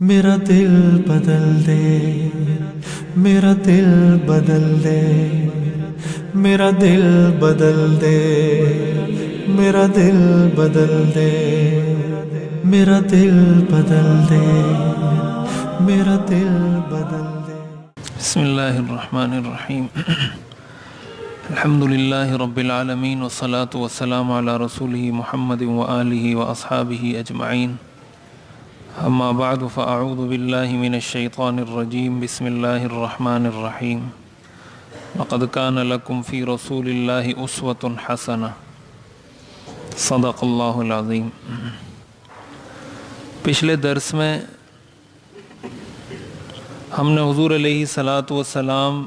میرا دل بدل دے، میرا دل بدل دے، میرا دل بدل دے، میرا دل بدل دے، میرا دل بدل دے، میرا دل بدل دے۔ بسم اللہ الرحمن الرحیم۔ الحمد للہ رب العالمین والصلاة والسلام علی رسولہ محمد وآلہ واصحابہ اجمعین، اما بعد فاعوذ باللہ من الشیطان الرجیم، بسم اللہ الرحمن الرحیم۔ لقد کان لکم فی رسول اللہ اسوۃ حسنہ، صدق اللہ العظیم۔ پچھلے درس میں ہم نے حضور علیہ الصلاۃ والسلام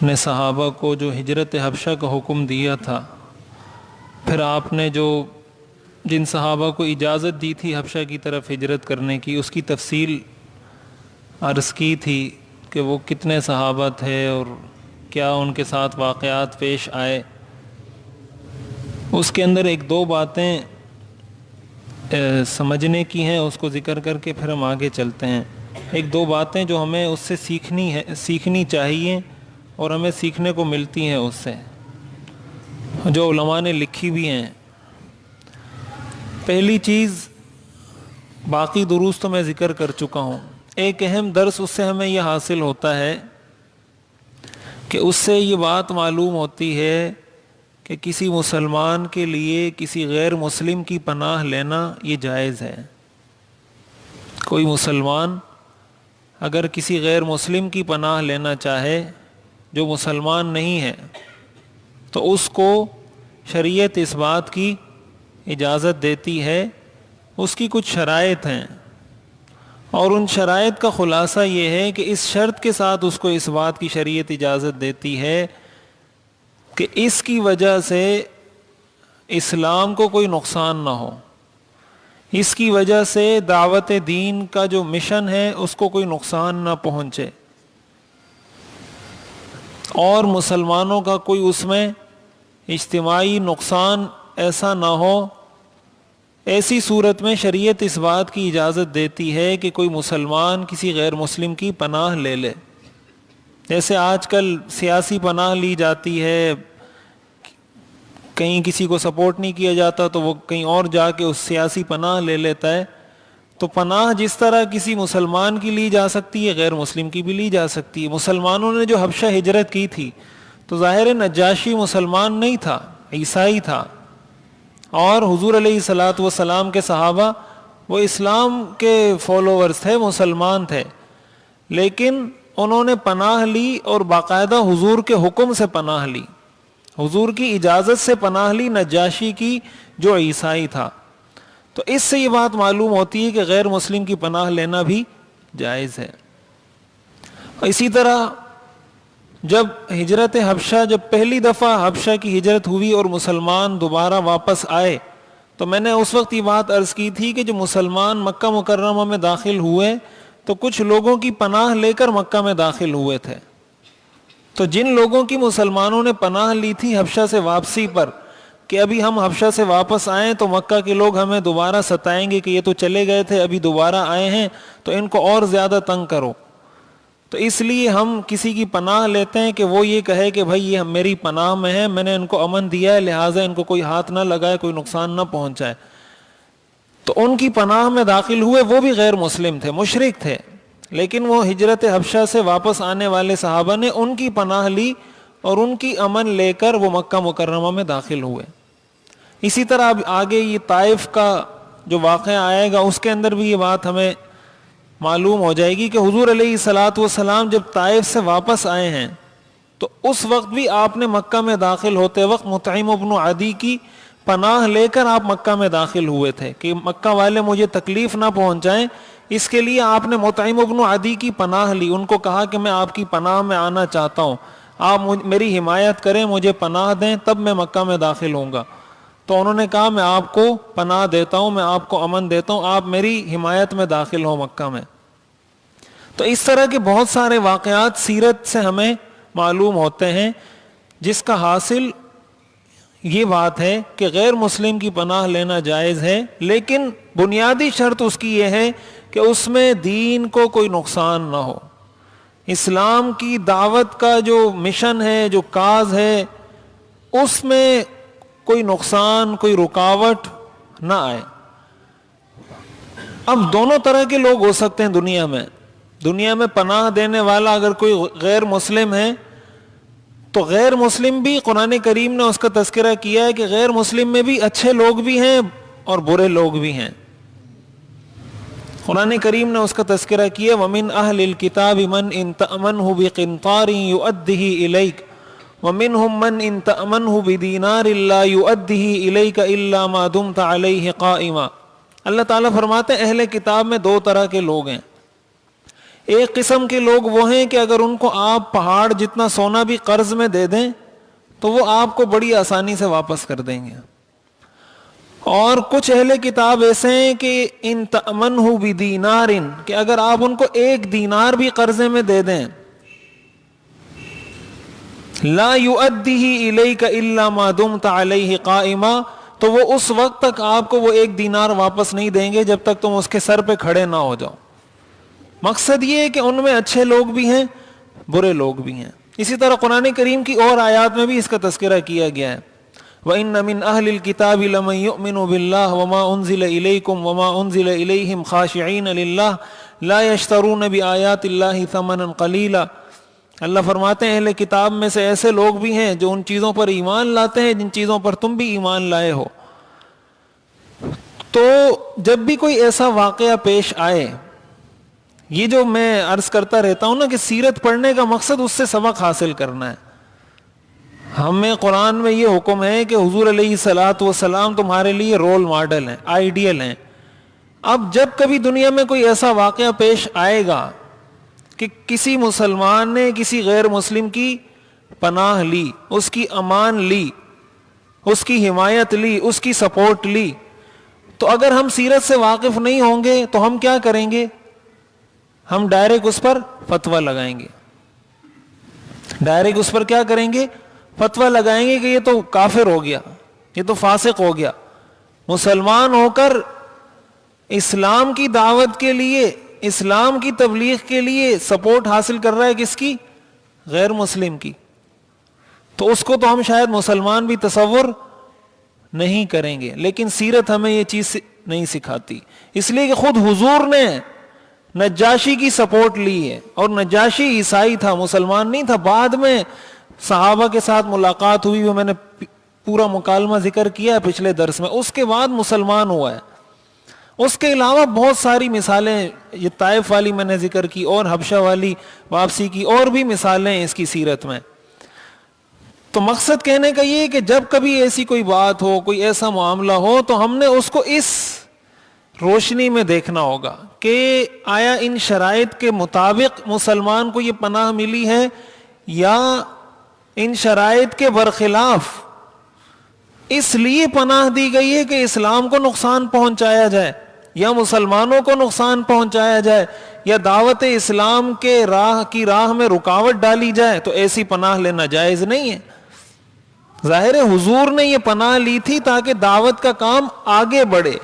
نے صحابہ کو جو ہجرت حبشہ کا حکم دیا تھا، پھر آپ نے جن صحابہ کو اجازت دی تھی حبشہ کی طرف ہجرت کرنے کی، اس کی تفصیل عرض کی تھی کہ وہ کتنے صحابہ تھے اور کیا ان کے ساتھ واقعات پیش آئے۔ اس کے اندر ایک دو باتیں سمجھنے کی ہیں، اس کو ذکر کر کے پھر ہم آگے چلتے ہیں۔ ایک دو باتیں جو ہمیں اس سے سیکھنی چاہیے اور ہمیں سیکھنے کو ملتی ہیں اس سے، جو علماء نے لکھی بھی ہیں۔ پہلی چیز، باقی دروس تو میں ذکر کر چکا ہوں، ایک اہم درس اس سے ہمیں یہ حاصل ہوتا ہے کہ اس سے یہ بات معلوم ہوتی ہے کہ کسی مسلمان کے لیے کسی غیر مسلم کی پناہ لینا یہ جائز ہے۔ کوئی مسلمان اگر کسی غیر مسلم کی پناہ لینا چاہے جو مسلمان نہیں ہے، تو اس کو شریعت اس بات کی اجازت دیتی ہے۔ اس کی کچھ شرائط ہیں، اور ان شرائط کا خلاصہ یہ ہے کہ اس شرط کے ساتھ اس کو اس بات کی شریعت اجازت دیتی ہے کہ اس کی وجہ سے اسلام کو کوئی نقصان نہ ہو، اس کی وجہ سے دعوت دین کا جو مشن ہے اس کو کوئی نقصان نہ پہنچے، اور مسلمانوں کا کوئی اس میں اجتماعی نقصان ایسا نہ ہو۔ ایسی صورت میں شریعت اس بات کی اجازت دیتی ہے کہ کوئی مسلمان کسی غیر مسلم کی پناہ لے لے۔ جیسے آج کل سیاسی پناہ لی جاتی ہے، کہیں کسی کو سپورٹ نہیں کیا جاتا تو وہ کہیں اور جا کے اس سیاسی پناہ لے لیتا ہے۔ تو پناہ جس طرح کسی مسلمان کی لی جا سکتی ہے، غیر مسلم کی بھی لی جا سکتی ہے۔ مسلمانوں نے جو حبشہ ہجرت کی تھی تو ظاہر نجاشی مسلمان نہیں تھا، عیسائی تھا، اور حضور علیہ الصلاۃ والسلام کے صحابہ وہ اسلام کے فالوورز تھے، مسلمان تھے، لیکن انہوں نے پناہ لی اور باقاعدہ حضور کے حکم سے پناہ لی، حضور کی اجازت سے پناہ لی نجاشی کی جو عیسائی تھا۔ تو اس سے یہ بات معلوم ہوتی ہے کہ غیر مسلم کی پناہ لینا بھی جائز ہے۔ اسی طرح جب ہجرت حبشہ، جب پہلی دفعہ حبشہ کی ہجرت ہوئی اور مسلمان دوبارہ واپس آئے، تو میں نے اس وقت یہ بات عرض کی تھی کہ جو مسلمان مکہ مکرمہ میں داخل ہوئے تو کچھ لوگوں کی پناہ لے کر مکہ میں داخل ہوئے تھے۔ تو جن لوگوں کی مسلمانوں نے پناہ لی تھی حبشہ سے واپسی پر کہ ابھی ہم حبشہ سے واپس آئیں تو مکہ کے لوگ ہمیں دوبارہ ستائیں گے کہ یہ تو چلے گئے تھے، ابھی دوبارہ آئے ہیں تو ان کو اور زیادہ تنگ کرو، تو اس لیے ہم کسی کی پناہ لیتے ہیں کہ وہ یہ کہے کہ بھائی یہ میری پناہ میں ہے، میں نے ان کو امن دیا ہے، لہٰذا ان کو کوئی ہاتھ نہ لگائے، کوئی نقصان نہ پہنچائے۔ تو ان کی پناہ میں داخل ہوئے، وہ بھی غیر مسلم تھے، مشرک تھے، لیکن وہ ہجرت حبشہ سے واپس آنے والے صحابہ نے ان کی پناہ لی اور ان کی امن لے کر وہ مکہ مکرمہ میں داخل ہوئے۔ اسی طرح اب آگے یہ طائف کا جو واقعہ آئے گا اس کے اندر بھی یہ بات ہمیں معلوم ہو جائے گی کہ حضور علیہ الصلاۃ والسلام جب طائف سے واپس آئے ہیں تو اس وقت بھی آپ نے مکہ میں داخل ہوتے وقت مطعم بن عدی کی پناہ لے کر آپ مکہ میں داخل ہوئے تھے کہ مکہ والے مجھے تکلیف نہ پہنچائیں، اس کے لیے آپ نے مطعم بن عدی کی پناہ لی، ان کو کہا کہ میں آپ کی پناہ میں آنا چاہتا ہوں، آپ میری حمایت کریں، مجھے پناہ دیں، تب میں مکہ میں داخل ہوں گا۔ تو انہوں نے کہا میں آپ کو پناہ دیتا ہوں، میں آپ کو امن دیتا ہوں، آپ میری حمایت میں داخل ہوں مکہ میں۔ تو اس طرح کے بہت سارے واقعات سیرت سے ہمیں معلوم ہوتے ہیں، جس کا حاصل یہ بات ہے کہ غیر مسلم کی پناہ لینا جائز ہے، لیکن بنیادی شرط اس کی یہ ہے کہ اس میں دین کو کوئی نقصان نہ ہو، اسلام کی دعوت کا جو مشن ہے، جو کاز ہے، اس میں کوئی نقصان، کوئی رکاوٹ نہ آئے۔ اب دونوں طرح کے لوگ ہو سکتے ہیں دنیا میں پناہ دینے والا اگر کوئی غیر مسلم ہے تو غیر مسلم بھی، قرآن کریم نے اس کا تذکرہ کیا ہے کہ غیر مسلم میں بھی اچھے لوگ بھی ہیں اور برے لوگ بھی ہیں۔ قرآن کریم نے اس کا تذکرہ کیا وَمِنْ أَهْلِ الْكِتَابِ مَنْ إِنْ تَأْمَنْهُ بِقِنْطَارٍ يُؤَدِّهِ إِلَيْكَ وَمِنْهُمْ مَنْ إِنْ تَأْمَنْهُ بِدِينَارٍ لَا يُؤَدِّهِ إِلَيْكَ إِلَّا مَا دُمْتَ عَلَيْهِ قَائِمًا۔ اللہ تعالیٰ فرماتے ہیں اہل کتاب میں دو طرح کے لوگ ہیں۔ ایک قسم کے لوگ وہ ہیں کہ اگر ان کو آپ پہاڑ جتنا سونا بھی قرض میں دے دیں تو وہ آپ کو بڑی آسانی سے واپس کر دیں گے، اور کچھ اہل کتاب ایسے ہیں کہ ان تأمنہ بدینار، کہ اگر آپ ان کو 1 دینار بھی قرضے میں دے دیں، لا یؤدیہ الیک الا ما دمت علیہ قائما، تو وہ اس وقت تک آپ کو وہ 1 دینار واپس نہیں دیں گے جب تک تم اس کے سر پہ کھڑے نہ ہو جاؤ۔ مقصد یہ ہے کہ ان میں اچھے لوگ بھی ہیں، برے لوگ بھی ہیں۔ اسی طرح قرآن کریم کی اور آیات میں بھی اس کا تذکرہ کیا گیا ہے وَإِنَّ مِنْ أَهْلِ الْكِتَابِ لَمَنْ يُؤْمِنُ بِاللَّهِ وَمَا أُنزِلَ إِلَيْكُمْ وَمَا أُنزِلَ إِلَيْهِمْ خَاشِعِينَ لِلَّهِ لَا يَشْتَرُونَ بِآيَاتِ اللَّهِ ثَمَنًا قَلِيلًا۔ اللہ فرماتے ہیں اہل کتاب میں سے ایسے لوگ بھی ہیں جو ان چیزوں پر ایمان لاتے ہیں جن چیزوں پر تم بھی ایمان لائے ہو۔ تو جب بھی کوئی ایسا واقعہ پیش آئے، یہ جو میں عرض کرتا رہتا ہوں نا کہ سیرت پڑھنے کا مقصد اس سے سبق حاصل کرنا ہے۔ ہمیں قرآن میں یہ حکم ہے کہ حضور علیہ الصلاۃ والسلام تمہارے لیے رول ماڈل ہیں، آئیڈیل ہیں۔ اب جب کبھی دنیا میں کوئی ایسا واقعہ پیش آئے گا کہ کسی مسلمان نے کسی غیر مسلم کی پناہ لی، اس کی امان لی، اس کی حمایت لی، اس کی سپورٹ لی، تو اگر ہم سیرت سے واقف نہیں ہوں گے تو ہم کیا کریں گے؟ ہم ڈائریکٹ اس پر فتویٰ لگائیں گے، ڈائریکٹ اس پر کیا کریں گے؟ فتویٰ لگائیں گے کہ یہ تو کافر ہو گیا، یہ تو فاسق ہو گیا۔ مسلمان ہو کر اسلام کی دعوت کے لیے، اسلام کی تبلیغ کے لیے سپورٹ حاصل کر رہا ہے کس کی؟ غیر مسلم کی۔ تو اس کو تو ہم شاید مسلمان بھی تصور نہیں کریں گے، لیکن سیرت ہمیں یہ چیز نہیں سکھاتی، اس لیے کہ خود حضور نے نجاشی کی سپورٹ لی ہے، اور نجاشی عیسائی تھا، مسلمان نہیں تھا۔ بعد میں صحابہ کے ساتھ ملاقات ہوئی، وہ میں نے پورا مکالمہ ذکر کیا ہے پچھلے درس میں، اس کے بعد مسلمان ہوا ہے۔ اس کے علاوہ بہت ساری مثالیں، یہ طائف والی میں نے ذکر کی، اور حبشہ والی واپسی کی، اور بھی مثالیں ہیں اس کی سیرت میں۔ تو مقصد کہنے کا یہ ہے کہ جب کبھی ایسی کوئی بات ہو، کوئی ایسا معاملہ ہو، تو ہم نے اس کو اس روشنی میں دیکھنا ہوگا کہ آیا ان شرائط کے مطابق مسلمان کو یہ پناہ ملی ہے، یا ان شرائط کے برخلاف اس لیے پناہ دی گئی ہے کہ اسلام کو نقصان پہنچایا جائے، یا مسلمانوں کو نقصان پہنچایا جائے، یا دعوت اسلام کے راہ میں رکاوٹ ڈالی جائے، تو ایسی پناہ لینا جائز نہیں ہے۔ ظاہر ہے حضور نے یہ پناہ لی تھی تاکہ دعوت کا کام آگے بڑھے،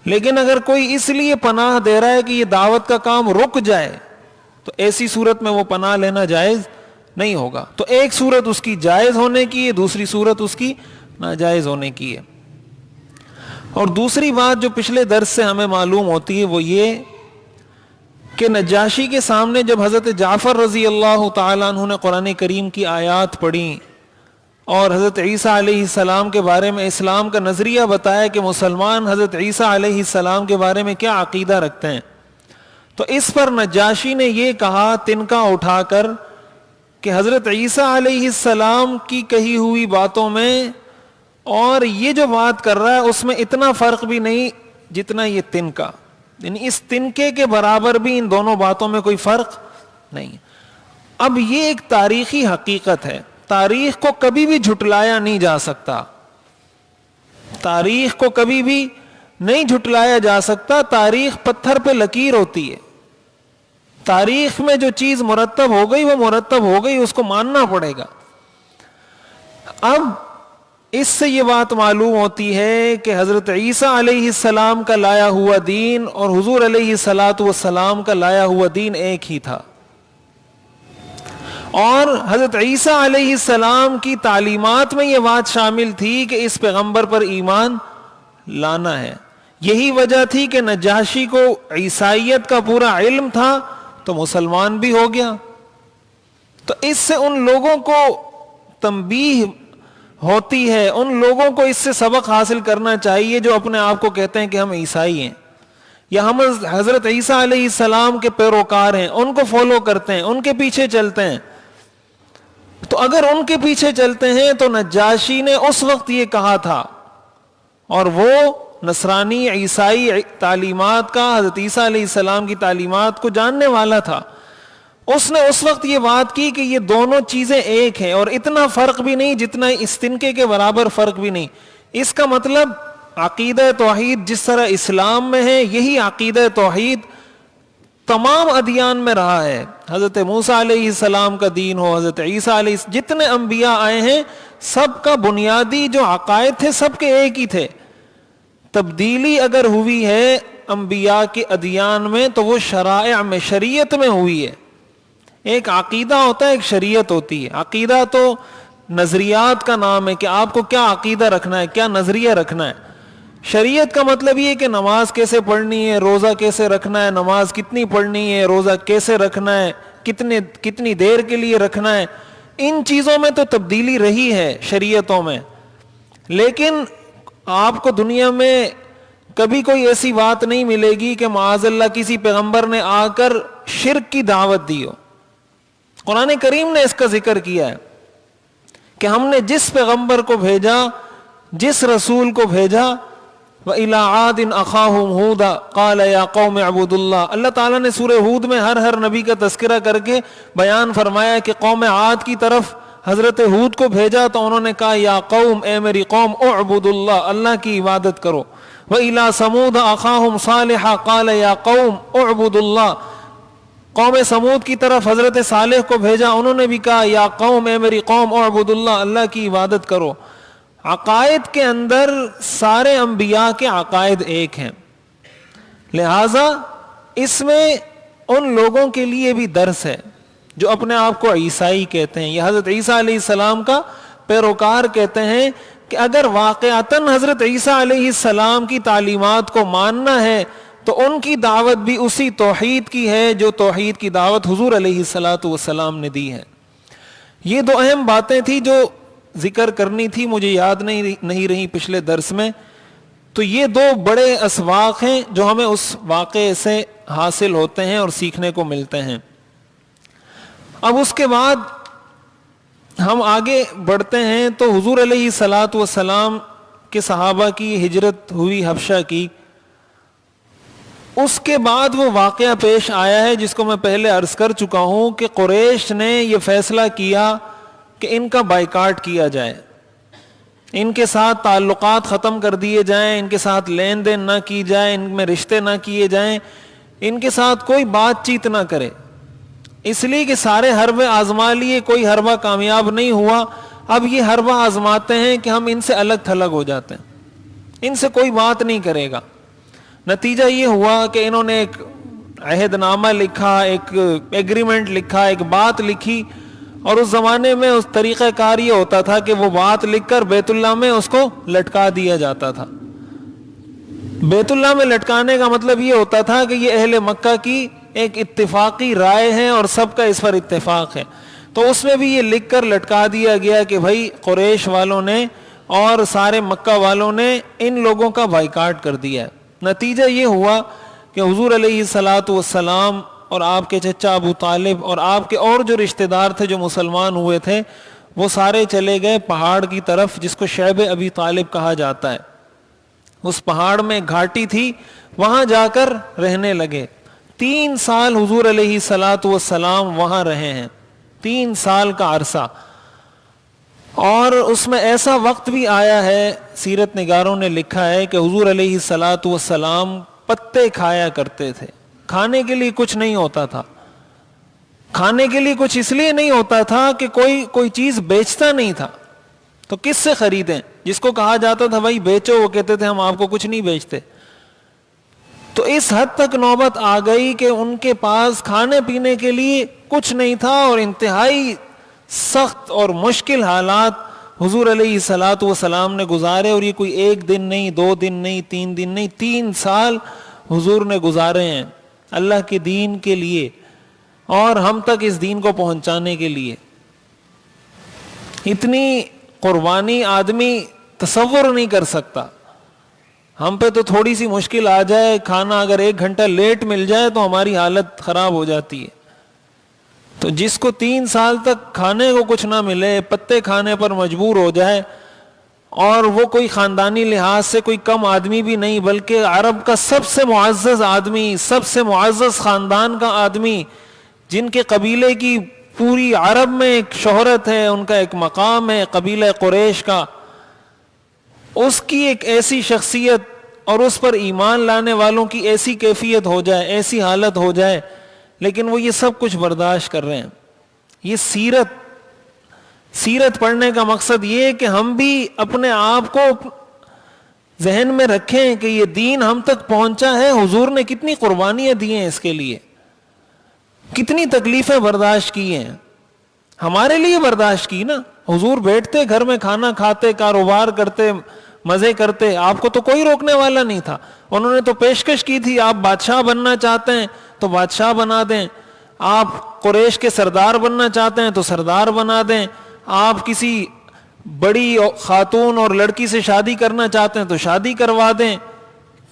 لیکن اگر کوئی اس لیے پناہ دے رہا ہے کہ یہ دعوت کا کام رک جائے، تو ایسی صورت میں وہ پناہ لینا جائز نہیں ہوگا۔ تو ایک صورت اس کی جائز ہونے کی ہے، دوسری صورت اس کی ناجائز ہونے کی ہے۔ اور دوسری بات جو پچھلے درس سے ہمیں معلوم ہوتی ہے وہ یہ کہ نجاشی کے سامنے جب حضرت جعفر رضی اللہ تعالیٰ عنہ نے قرآن کریم کی آیات پڑھی اور حضرت عیسیٰ علیہ السلام کے بارے میں اسلام کا نظریہ بتایا کہ مسلمان حضرت عیسیٰ علیہ السلام کے بارے میں کیا عقیدہ رکھتے ہیں، تو اس پر نجاشی نے یہ کہا تنکا اٹھا کر کہ حضرت عیسیٰ علیہ السلام کی کہی ہوئی باتوں میں اور یہ جو بات کر رہا ہے اس میں اتنا فرق بھی نہیں جتنا یہ تنکا، یعنی اس تنکے کے برابر بھی ان دونوں باتوں میں کوئی فرق نہیں۔ اب یہ ایک تاریخی حقیقت ہے، تاریخ کو کبھی بھی جھٹلایا نہیں جا سکتا، تاریخ کو کبھی بھی نہیں جھٹلایا جا سکتا۔ تاریخ پتھر پہ لکیر ہوتی ہے، تاریخ میں جو چیز مرتب ہو گئی وہ مرتب ہو گئی، اس کو ماننا پڑے گا۔ اب اس سے یہ بات معلوم ہوتی ہے کہ حضرت عیسیٰ علیہ السلام کا لایا ہوا دین اور حضور علیہ الصلاۃ والسلام کا لایا ہوا دین ایک ہی تھا، اور حضرت عیسیٰ علیہ السلام کی تعلیمات میں یہ بات شامل تھی کہ اس پیغمبر پر ایمان لانا ہے۔ یہی وجہ تھی کہ نجاشی کو عیسائیت کا پورا علم تھا تو مسلمان بھی ہو گیا۔ تو اس سے ان لوگوں کو تنبیہ ہوتی ہے، ان لوگوں کو اس سے سبق حاصل کرنا چاہیے جو اپنے آپ کو کہتے ہیں کہ ہم عیسائی ہیں یا ہم حضرت عیسیٰ علیہ السلام کے پیروکار ہیں، ان کو فالو کرتے ہیں، ان کے پیچھے چلتے ہیں۔ تو اگر ان کے پیچھے چلتے ہیں تو نجاشی نے اس وقت یہ کہا تھا، اور وہ نصرانی عیسائی تعلیمات کا، حضرت عیسیٰ علیہ السلام کی تعلیمات کو جاننے والا تھا، اس نے اس وقت یہ بات کی کہ یہ دونوں چیزیں ایک ہیں، اور اتنا فرق بھی نہیں جتنا اس تنکے کے برابر فرق بھی نہیں۔ اس کا مطلب عقیدہ توحید جس طرح اسلام میں ہے، یہی عقیدہ توحید تمام ادیان میں رہا ہے۔ حضرت موسیٰ علیہ السلام کا دین ہو، حضرت عیسیٰ علیہ جتنے انبیاء آئے ہیں، سب کا بنیادی جو عقائد تھے سب کے ایک ہی تھے۔ تبدیلی اگر ہوئی ہے انبیاء کے ادیان میں تو وہ شرائع میں، شریعت میں ہوئی ہے۔ ایک عقیدہ ہوتا ہے، ایک شریعت ہوتی ہے۔ عقیدہ تو نظریات کا نام ہے کہ آپ کو کیا عقیدہ رکھنا ہے، کیا نظریہ رکھنا ہے۔ شریعت کا مطلب یہ ہے کہ نماز کیسے پڑھنی ہے، روزہ کیسے رکھنا ہے، نماز کتنی پڑھنی ہے، روزہ کیسے رکھنا ہے، کتنی دیر کے لیے رکھنا ہے۔ ان چیزوں میں تو تبدیلی رہی ہے شریعتوں میں، لیکن آپ کو دنیا میں کبھی کوئی ایسی بات نہیں ملے گی کہ معاذ اللہ کسی پیغمبر نے آ کر شرک کی دعوت دی ہو۔ قرآن کریم نے اس کا ذکر کیا ہے کہ ہم نے جس پیغمبر کو بھیجا، جس رسول کو بھیجا، وَإِلَىٰ عَادٍ أَخَاهُمْ هُودًا قَالَ يَا قَوْمِ اعْبُدُوا اللَّهَ۔ اللہ تعالیٰ نے سورہ ہود میں ہر نبی کا تذکرہ کر کے بیان فرمایا کہ قوم عاد کی طرف حضرت ہود کو بھیجا تو انہوں نے کہا یا قوم، اے میری قوم، اعبدوا اللہ، اللہ کی عبادت کرو۔ وَإِلَىٰ ثَمُودَ أَخَاهُمْ صَالِحًا قَالَ يَا قَوْمِ اعْبُدُوا اللَّهَ۔ قوم سمود کی طرف حضرت صالح کو بھیجا، انہوں نے بھی کہا یا قوم، اے میری قوم، اعبدوا اللہ، اللہ کی عبادت کرو۔ عقائد کے اندر سارے انبیاء کے عقائد ایک ہیں، لہذا اس میں ان لوگوں کے لیے بھی درس ہے جو اپنے آپ کو عیسائی کہتے ہیں یا حضرت عیسیٰ علیہ السلام کا پیروکار کہتے ہیں، کہ اگر واقعتاً حضرت عیسیٰ علیہ السلام کی تعلیمات کو ماننا ہے تو ان کی دعوت بھی اسی توحید کی ہے جو توحید کی دعوت حضور علیہ الصلاۃ والسلام نے دی ہے۔ یہ دو اہم باتیں تھیں جو ذکر کرنی تھی، مجھے یاد نہیں رہی پچھلے درس میں۔ تو یہ دو بڑے اسباق ہیں جو ہمیں اس واقعے سے حاصل ہوتے ہیں اور سیکھنے کو ملتے ہیں۔ اب اس کے بعد ہم آگے بڑھتے ہیں تو حضور علیہ الصلاۃ والسلام کے صحابہ کی ہجرت ہوئی حبشہ کی، اس کے بعد وہ واقعہ پیش آیا ہے جس کو میں پہلے عرض کر چکا ہوں کہ قریش نے یہ فیصلہ کیا کہ ان کا بائیکاٹ کیا جائے، ان کے ساتھ تعلقات ختم کر دیے جائیں، ان کے ساتھ لین دین نہ کی جائے، ان میں رشتے نہ کیے جائیں، ان کے ساتھ کوئی بات چیت نہ کرے، اس لیے کہ سارے حربے آزما لیے، کوئی حربہ کامیاب نہیں ہوا، اب یہ حربہ آزماتے ہیں کہ ہم ان سے الگ تھلگ ہو جاتے ہیں، ان سے کوئی بات نہیں کرے گا۔ نتیجہ یہ ہوا کہ انہوں نے ایک عہد نامہ لکھا، ایک ایگریمنٹ لکھا، ایک بات لکھی، اور اس زمانے میں اس طریقہ کار یہ ہوتا تھا کہ وہ بات لکھ کر بیت اللہ میں اس کو لٹکا دیا جاتا تھا۔ بیت اللہ میں لٹکانے کا مطلب یہ ہوتا تھا کہ یہ اہل مکہ کی ایک اتفاقی رائے ہے اور سب کا اس پر اتفاق ہے، تو اس میں بھی یہ لکھ کر لٹکا دیا گیا کہ بھائی قریش والوں نے اور سارے مکہ والوں نے ان لوگوں کا بائیکاٹ کر دیا ہے۔ نتیجہ یہ ہوا کہ حضور علیہ الصلاۃ والسلام اور آپ کے چچا ابو طالب اور آپ کے اور جو رشتہ دار تھے جو مسلمان ہوئے تھے، وہ سارے چلے گئے پہاڑ کی طرف جس کو شیب ابی طالب کہا جاتا ہے۔ اس پہاڑ میں گھاٹی تھی، وہاں جا کر رہنے لگے۔ 3 سال حضور علیہ الصلاۃ والسلام وہاں رہے ہیں، 3 سال کا عرصہ۔ اور اس میں ایسا وقت بھی آیا ہے، سیرت نگاروں نے لکھا ہے کہ حضور علیہ الصلاۃ والسلام پتے کھایا کرتے تھے، کھانے کے لیے کچھ نہیں ہوتا تھا۔ کھانے کے لیے کچھ اس لیے نہیں ہوتا تھا کہ کوئی چیز بیچتا نہیں تھا، تو کس سے خریدیں؟ جس کو کہا جاتا تھا بھائی بیچو، وہ کہتے تھے ہم آپ کو کچھ نہیں بیچتے. تو اس حد تک نوبت آ گئی کہ ان کے پاس کھانے پینے کے لیے کچھ نہیں تھا، اور انتہائی سخت اور مشکل حالات حضور علیہ الصلوۃ والسلام نے گزارے. اور یہ کوئی ایک دن نہیں، 2 دن نہیں، 3 دن نہیں، 3 سال حضور نے گزارے ہیں اللہ کے دین کے لیے اور ہم تک اس دین کو پہنچانے کے لیے. اتنی قربانی آدمی تصور نہیں کر سکتا. ہم پہ تو تھوڑی سی مشکل آ جائے، کھانا اگر 1 گھنٹہ لیٹ مل جائے تو ہماری حالت خراب ہو جاتی ہے. تو جس کو 3 سال تک کھانے کو کچھ نہ ملے، پتے کھانے پر مجبور ہو جائے، اور وہ کوئی خاندانی لحاظ سے کوئی کم آدمی بھی نہیں بلکہ عرب کا سب سے معزز آدمی، سب سے معزز خاندان کا آدمی، جن کے قبیلے کی پوری عرب میں ایک شہرت ہے، ان کا ایک مقام ہے قبیلہ قریش کا، اس کی ایک ایسی شخصیت اور اس پر ایمان لانے والوں کی ایسی کیفیت ہو جائے، ایسی حالت ہو جائے، لیکن وہ یہ سب کچھ برداشت کر رہے ہیں. یہ سیرت پڑھنے کا مقصد یہ ہے کہ ہم بھی اپنے آپ کو ذہن میں رکھیں کہ یہ دین ہم تک پہنچا ہے، حضور نے کتنی قربانیاں دی ہیں اس کے لیے، کتنی تکلیفیں برداشت کی ہیں، ہمارے لیے برداشت کی نا. حضور بیٹھتے گھر میں کھانا کھاتے، کاروبار کرتے، مزے کرتے، آپ کو تو کوئی روکنے والا نہیں تھا. انہوں نے تو پیشکش کی تھی آپ بادشاہ بننا چاہتے ہیں تو بادشاہ بنا دیں، آپ قریش کے سردار بننا چاہتے ہیں تو سردار بنا دیں، آپ کسی بڑی خاتون اور لڑکی سے شادی کرنا چاہتے ہیں تو شادی کروا دیں.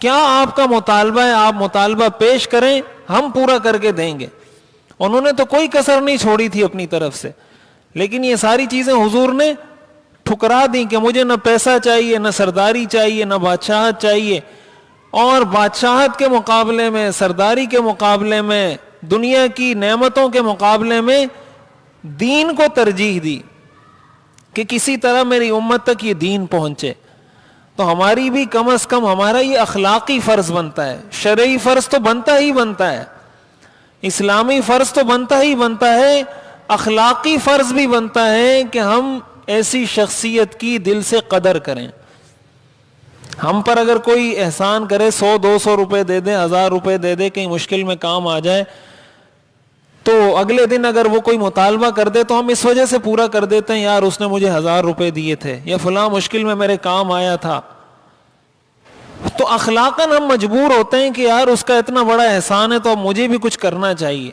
کیا آپ کا مطالبہ ہے، آپ مطالبہ پیش کریں، ہم پورا کر کے دیں گے. انہوں نے تو کوئی کسر نہیں چھوڑی تھی اپنی طرف سے. لیکن یہ ساری چیزیں حضور نے ٹھکرا دیں کہ مجھے نہ پیسہ چاہیے، نہ سرداری چاہیے، نہ بادشاہت چاہیے. اور بادشاہت کے مقابلے میں، سرداری کے مقابلے میں، دنیا کی نعمتوں کے مقابلے میں دین کو ترجیح دی کہ کسی طرح میری امت تک یہ دین پہنچے. تو ہماری بھی کم از کم ہمارا یہ اخلاقی فرض بنتا ہے، شرعی فرض تو بنتا ہی بنتا ہے، اسلامی فرض تو بنتا ہی بنتا ہے، اخلاقی فرض بھی بنتا ہے کہ ہم ایسی شخصیت کی دل سے قدر کریں. ہم پر اگر کوئی احسان کرے، 100-200 روپے دے دے، 1000 روپے دے دے، کہیں مشکل میں کام آ جائے، تو اگلے دن اگر وہ کوئی مطالبہ کر دے تو ہم اس وجہ سے پورا کر دیتے ہیں یار اس نے مجھے 1000 روپے دیے تھے، یا فلاں مشکل میں میرے کام آیا تھا. تو اخلاقاً ہم مجبور ہوتے ہیں کہ یار اس کا اتنا بڑا احسان ہے تو اب مجھے بھی کچھ کرنا چاہیے.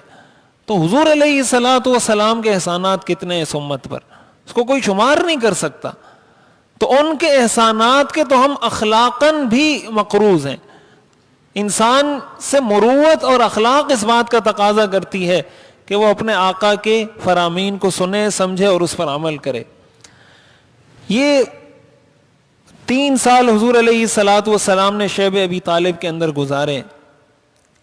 تو حضور علیہ الصلوۃ والسلام کے احسانات کتنے ہیں اس امت پر، اس کو کوئی شمار نہیں کر سکتا. تو ان کے احسانات کے تو ہم اخلاقاً بھی مقروض ہیں. انسان سے مروت اور اخلاق اس بات کا تقاضا کرتی ہے کہ وہ اپنے آقا کے فرامین کو سنے، سمجھے اور اس پر عمل کرے. یہ 3 سال حضور علیہ الصلوۃ والسلام نے شیب ابی طالب کے اندر گزارے.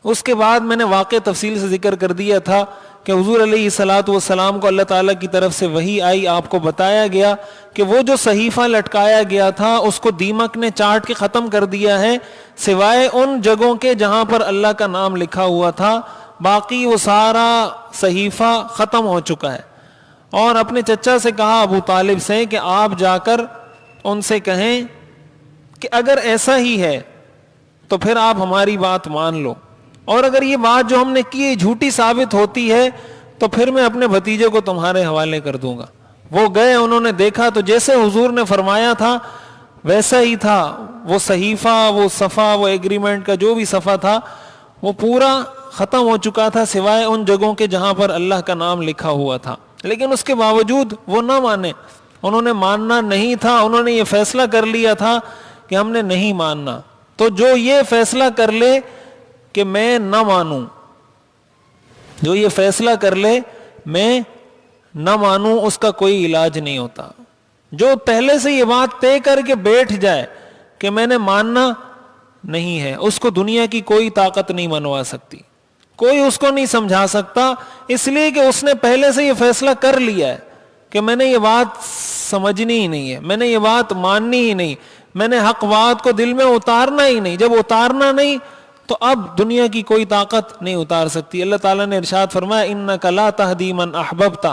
اس کے بعد میں نے واقع تفصیل سے ذکر کر دیا تھا کہ حضور علیہ الصلوۃ والسلام کو اللہ تعالیٰ کی طرف سے وحی آئی، آپ کو بتایا گیا کہ وہ جو صحیفہ لٹکایا گیا تھا اس کو دیمک نے چاٹ کے ختم کر دیا ہے، سوائے ان جگہوں کے جہاں پر اللہ کا نام لکھا ہوا تھا، باقی وہ سارا صحیفہ ختم ہو چکا ہے. اور اپنے چچا سے کہا ابو طالب سے کہ آپ جا کر ان سے کہیں کہ اگر ایسا ہی ہے تو پھر آپ ہماری بات مان لو، اور اگر یہ بات جو ہم نے کی جھوٹی ثابت ہوتی ہے تو پھر میں اپنے بھتیجے کو تمہارے حوالے کر دوں گا. وہ گئے، انہوں نے دیکھا تو جیسے حضور نے فرمایا تھا ویسا ہی تھا. وہ صحیفہ، وہ صفحہ، وہ ایگریمنٹ کا جو بھی صفحہ تھا وہ پورا ختم ہو چکا تھا، سوائے ان جگہوں کے جہاں پر اللہ کا نام لکھا ہوا تھا. لیکن اس کے باوجود وہ نہ مانے، انہوں نے ماننا نہیں تھا، انہوں نے یہ فیصلہ کر لیا تھا کہ ہم نے نہیں ماننا. تو جو یہ فیصلہ کر لے کہ میں نہ مانوں، جو یہ فیصلہ کر لے میں نہ مانوں، اس کا کوئی علاج نہیں ہوتا. جو پہلے سے یہ بات طے کر کے بیٹھ جائے کہ میں نے ماننا نہیں ہے، اس کو دنیا کی کوئی طاقت نہیں منوا سکتی، کوئی اس کو نہیں سمجھا سکتا، اس لیے کہ اس نے پہلے سے یہ فیصلہ کر لیا ہے کہ میں نے یہ بات سمجھنی ہی نہیں ہے، میں نے یہ بات ماننی ہی نہیں، میں نے حق بات کو دل میں اتارنا ہی نہیں. جب اتارنا نہیں تو اب دنیا کی کوئی طاقت نہیں اتار سکتی. اللہ تعالیٰ نے ارشاد فرمایا انک لا تہدی من احببت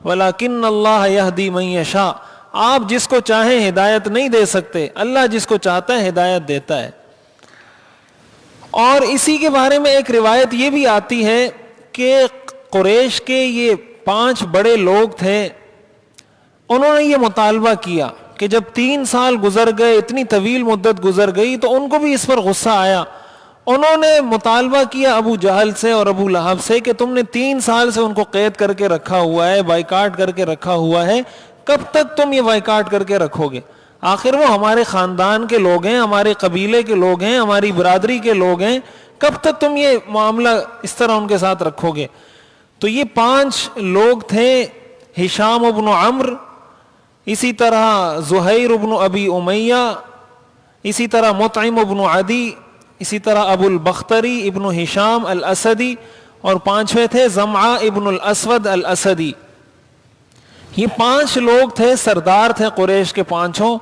ولکن اللہ یہدی من یشاء. آپ جس کو چاہیں ہدایت نہیں دے سکتے، اللہ جس کو چاہتا ہے ہدایت دیتا ہے۔ اور اسی کے بارے میں ایک روایت یہ بھی آتی ہے کہ قریش کے یہ 5 بڑے لوگ تھے، انہوں نے یہ مطالبہ کیا کہ جب 3 سال گزر گئے، اتنی طویل مدت گزر گئی، تو ان کو بھی اس پر غصہ آیا۔ انہوں نے مطالبہ کیا ابو جہل سے اور ابو لہب سے کہ تم نے 3 سال سے ان کو قید کر کے رکھا ہوا ہے، بائیکاٹ کر کے رکھا ہوا ہے، کب تک تم یہ بائیکاٹ کر کے رکھو گے؟ آخر وہ ہمارے خاندان کے لوگ ہیں، ہمارے قبیلے کے لوگ ہیں، ہماری برادری کے لوگ ہیں، کب تک تم یہ معاملہ اس طرح ان کے ساتھ رکھو گے؟ تو یہ 5 لوگ تھے، ہشام ابن عمرو، اسی طرح زہیر ابن ابی امیہ، اسی طرح مطعم ابن عدی، اسی طرح ابو البختری ابن ہشام الاسدی، اور 5ویں تھے زمعہ ابن الاسود الاسدی۔ یہ 5 لوگ تھے، سردار تھے قریش کے 5۔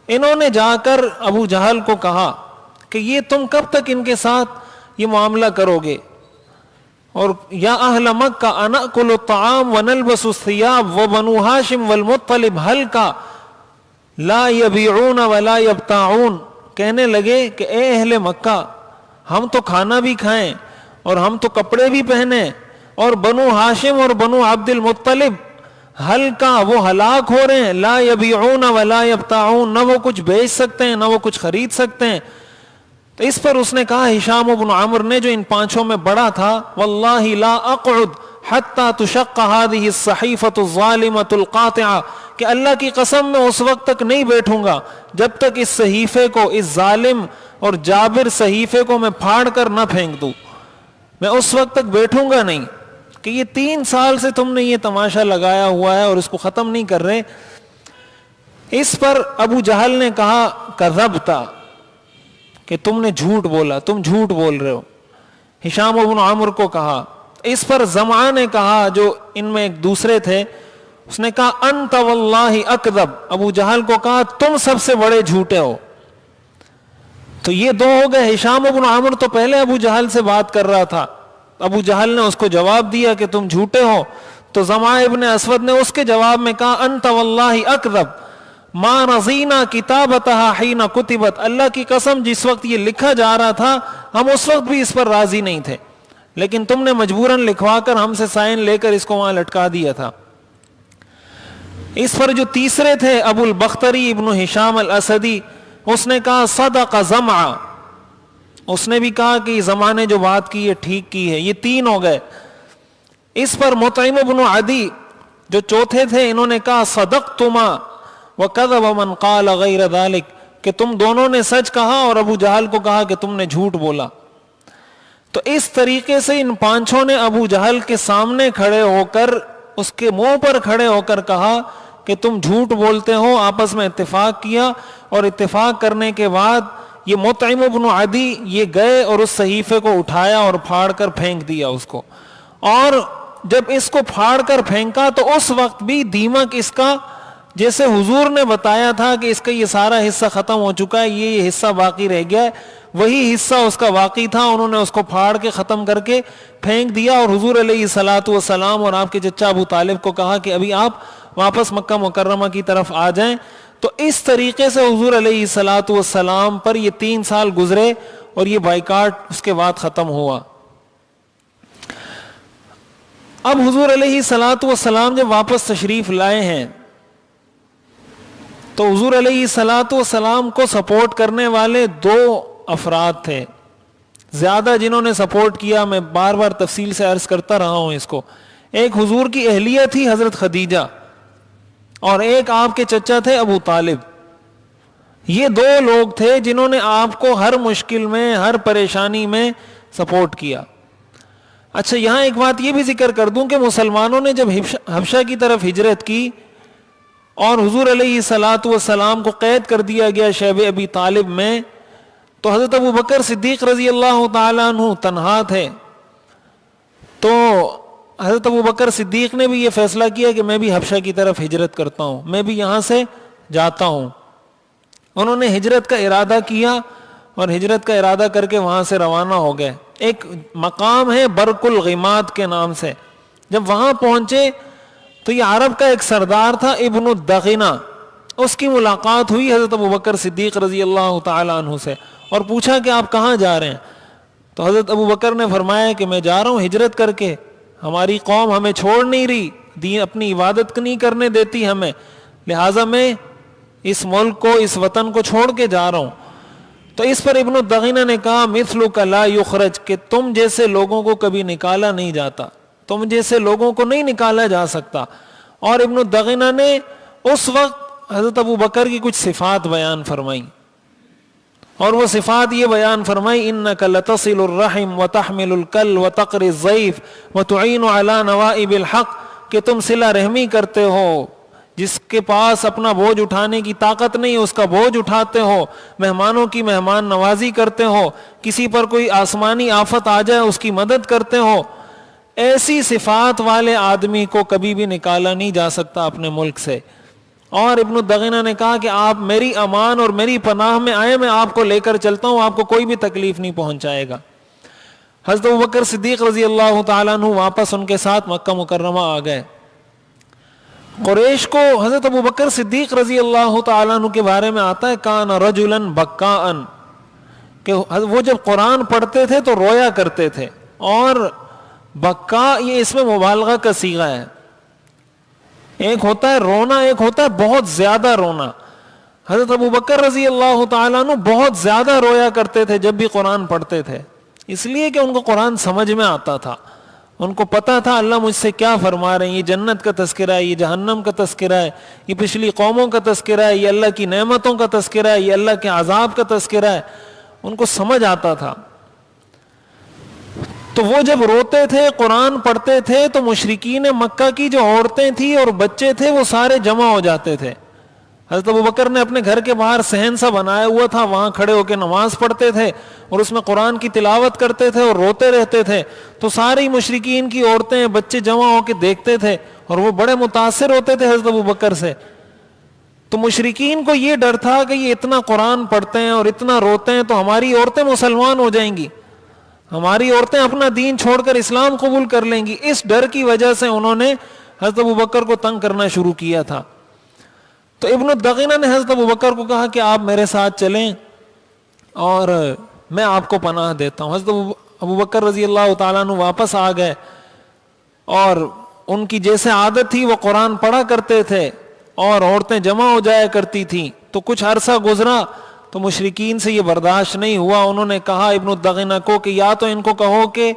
انہوں نے جا کر ابو جہل کو کہا کہ یہ تم کب تک ان کے ساتھ یہ معاملہ کرو گے؟ اور یا اہل مکہ انأکل الطعام ونلبس الثیاب وبنو ہاشم والمطلب حلقہ لا یبیعون ولا یبتاعون، کہنے لگے کہ اے اہل مکہ، ہم تو کھانا بھی کھائیں اور ہم تو کپڑے بھی پہنیں، اور بنو ہاشم اور بنو عبد المطلب ہلکا وہ ہلاک ہو رہے ہیں، لا یبیعون ولا یبتاعون، نہ وہ کچھ بیچ سکتے ہیں نہ وہ کچھ خرید سکتے ہیں۔ تو اس پر اس نے کہا، ہشام بن عمرو نے جو ان 5 میں بڑا تھا، واللہ لا اقعد حتی تشق هذه الصحیفۃ الظالمۃ القاطعہ، کہ اللہ کی قسم میں اس وقت تک نہیں بیٹھوں گا جب تک اس صحیفے کو، اس ظالم اور جابر صحیفے کو میں پھاڑ کر نہ پھینک دوں، میں اس وقت تک بیٹھوں گا نہیں کہ یہ 3 سال سے تم نے یہ تماشا لگایا ہوا ہے اور اس کو ختم نہیں کر رہے۔ اس پر ابو جہل نے کہا کذبت، کہ تم نے جھوٹ بولا، تم جھوٹ بول رہے ہو۔ ہشام بن عمرو کو کہا۔ اس پر زمعہ نے کہا، جو ان میں ایک دوسرے تھے، اس نے کہا انت واللہ اکذب، ابو جہل کو کہا تم سب سے بڑے جھوٹے ہو۔ تو یہ 2 ہو گئے۔ ہشام بن عمرو تو پہلے ابو جہل سے بات کر رہا تھا، ابو جہل نے اس کو جواب دیا کہ تم جھوٹے ہو، تو زمعہ ابن اسود نے اس کے جواب میں کہا انت واللہ اکذب ما رضینا کتابتها حین کتبت، اللہ کی قسم جس وقت یہ لکھا جا رہا تھا ہم اس وقت بھی اس پر راضی نہیں تھے، لیکن تم نے مجبوراً لکھوا کر ہم سے سائن لے کر اس کو وہاں لٹکا دیا تھا۔ اس پر جو تیسرے تھے ابو البختری ابن ہشام الاسدی، اس نے کہا صدق زمعہ، اس نے بھی کہا کہ زمعہ نے جو بات کی ہے ٹھیک کی ہے۔ یہ 3 ہو گئے۔ اس پر مطعم ابن عدی جو چوتھے تھے، انہوں نے کہا صدقتما وکذب من قال غیر ذلک، کہ تم دونوں نے سچ کہا اور ابو جہل کو کہا کہ تم نے جھوٹ بولا۔ تو اس طریقے سے ان 5 نے ابو جہل کے سامنے کھڑے ہو کر، اس کے منہ پر کھڑے ہو کر کہا کہ تم جھوٹ بولتے ہو۔ آپس میں اتفاق کیا، اور اتفاق کرنے کے بعد یہ مطعم ابن عدی یہ گئے اور اس صحیفے کو اٹھایا اور پھاڑ کر پھینک دیا اس کو۔ اور جب اس کو پھاڑ کر پھینکا تو اس وقت بھی دیمک اس کا، جیسے حضور نے بتایا تھا کہ اس کا یہ سارا حصہ ختم ہو چکا ہے، یہ حصہ باقی رہ گیا ہے، وہی حصہ اس کا باقی تھا، انہوں نے اس کو پھاڑ کے ختم کر کے پھینک دیا۔ اور حضور علیہ الصلوۃ والسلام اور آپ کے چچا ابو طالب کو کہا کہ ابھی آپ واپس مکہ مکرمہ کی طرف آ جائیں۔ تو اس طریقے سے حضور علیہ الصلوۃ والسلام پر یہ 3 سال گزرے اور یہ بائیکاٹ اس کے بعد ختم ہوا۔ اب حضور علیہ الصلوۃ والسلام جب واپس تشریف لائے ہیں تو حضور علیہ الصلوۃ والسلام کو سپورٹ کرنے والے 2 افراد تھے، زیادہ جنہوں نے سپورٹ کیا، میں بار بار تفصیل سے عرض کرتا رہا ہوں اس کو۔ ایک حضور کی اہلیہ تھی حضرت خدیجہ، اور ایک آپ کے چچا تھے ابو طالب۔ یہ 2 لوگ تھے جنہوں نے آپ کو ہر مشکل میں، ہر پریشانی میں سپورٹ کیا۔ اچھا، یہاں ایک بات یہ بھی ذکر کر دوں کہ مسلمانوں نے جب حبشہ کی طرف ہجرت کی اور حضور علیہ الصلوۃ والسلام کو قید کر دیا گیا شیب ابی طالب میں، تو حضرت ابو بکر صدیق رضی اللہ تعالیٰ عنہ تنہا تھے۔ تو حضرت ابو بکر صدیق نے بھی یہ فیصلہ کیا کہ میں بھی حبشہ کی طرف ہجرت کرتا ہوں، میں بھی یہاں سے جاتا ہوں۔ انہوں نے ہجرت کا ارادہ کیا اور ہجرت کا ارادہ کر کے وہاں سے روانہ ہو گئے۔ ایک مقام ہے برق الغماد کے نام سے۔ جب وہاں پہنچے تو یہ عرب کا ایک سردار تھا ابن الدغنہ، اس کی ملاقات ہوئی حضرت ابوبکر صدیق رضی اللہ تعالیٰ عنہ سے اور پوچھا کہ آپ کہاں جا رہے ہیں؟ تو حضرت ابوبکر نے فرمایا کہ میں جا رہا ہوں ہجرت کر کے، ہماری قوم ہمیں چھوڑ نہیں رہی، دین اپنی عبادت نہیں کرنے دیتی ہمیں، لہٰذا میں اس ملک کو، اس وطن کو چھوڑ کے جا رہا ہوں۔ تو اس پر ابن الدغینہ نے کہا مثلک لا یخرج، کہ تم جیسے لوگوں کو کبھی نکالا نہیں جاتا، تم جیسے لوگوں کو نہیں نکالا جا سکتا۔ اور ابن الدغینہ نے اس وقت حضرت ابوبکر کی کچھ صفات بیان فرمائی، اور وہ صفات یہ بیان فرمائی انک لتصل الرحم وتحمل الکل وتقری الضیف وتعین علی نوائب الحق، کہ تم صلہ رحمی کرتے ہو، جس کے پاس اپنا بوجھ اٹھانے کی طاقت نہیں اس کا بوجھ اٹھاتے ہو، مہمانوں کی مہمان نوازی کرتے ہو، کسی پر کوئی آسمانی آفت آ جائے اس کی مدد کرتے ہو۔ ایسی صفات والے آدمی کو کبھی بھی نکالا نہیں جا سکتا اپنے ملک سے۔ اور ابن الدغینہ نے کہا کہ آپ میری امان اور میری پناہ میں آئے، میں آپ کو لے کر چلتا ہوں، آپ کو کوئی بھی تکلیف نہیں پہنچائے گا۔ حضرت ابوبکر صدیق رضی اللہ تعالیٰ عنہ واپس ان کے ساتھ مکہ مکرمہ آ گئے۔ قریش کو حضرت ابوبکر صدیق رضی اللہ تعالیٰ عنہ کے بارے میں آتا ہے کان رجلا بکاء، کہ وہ جب قرآن پڑھتے تھے تو رویا کرتے تھے، اور بکا یہ اس میں مبالغہ کا صیغہ ہے، ایک ہوتا ہے رونا، ایک ہوتا ہے بہت زیادہ رونا۔ حضرت ابوبکر رضی اللہ تعالیٰ عنہ بہت زیادہ رویا کرتے تھے جب بھی قرآن پڑھتے تھے، اس لیے کہ ان کو قرآن سمجھ میں آتا تھا، ان کو پتا تھا اللہ مجھ سے کیا فرما رہے ہیں، یہ جنت کا تذکرہ ہے، یہ جہنم کا تذکرہ ہے، یہ پچھلی قوموں کا تذکرہ ہے، یہ اللہ کی نعمتوں کا تذکرہ ہے، یہ اللہ کے عذاب کا تذکرہ ہے، ان کو سمجھ آتا تھا۔ تو وہ جب روتے تھے، قرآن پڑھتے تھے، تو مشرکین مکہ کی جو عورتیں تھیں اور بچے تھے وہ سارے جمع ہو جاتے تھے۔ حضرت ابوبکر نے اپنے گھر کے باہر صحن سا بنایا ہوا تھا، وہاں کھڑے ہو کے نماز پڑھتے تھے اور اس میں قرآن کی تلاوت کرتے تھے اور روتے رہتے تھے، تو ساری مشرکین کی عورتیں بچے جمع ہو کے دیکھتے تھے اور وہ بڑے متاثر ہوتے تھے حضرت ابوبکر سے۔ تو مشرکین کو یہ ڈر تھا کہ یہ اتنا قرآن پڑھتے ہیں اور اتنا روتے ہیں تو ہماری عورتیں مسلمان ہو جائیں گی، ہماری عورتیں اپنا دین چھوڑ کر اسلام قبول کر لیں گی۔ اس ڈر کی وجہ سے انہوں نے حضرت ابوبکر کو تنگ کرنا شروع کیا تھا۔ تو ابن الدغینہ نے حضرت ابوبکر کو کہا کہ آپ میرے ساتھ چلیں اور میں آپ کو پناہ دیتا ہوں۔ حضرت ابوبکر رضی اللہ تعالیٰ عنہ واپس آ گئے اور ان کی جیسے عادت تھی وہ قرآن پڑھا کرتے تھے اور عورتیں جمع ہو جایا کرتی تھیں۔ تو کچھ عرصہ گزرا تو مشرکین سے یہ برداشت نہیں ہوا، انہوں نے کہا ابن الدغینہ کو کہ یا تو ان کو کہو کہ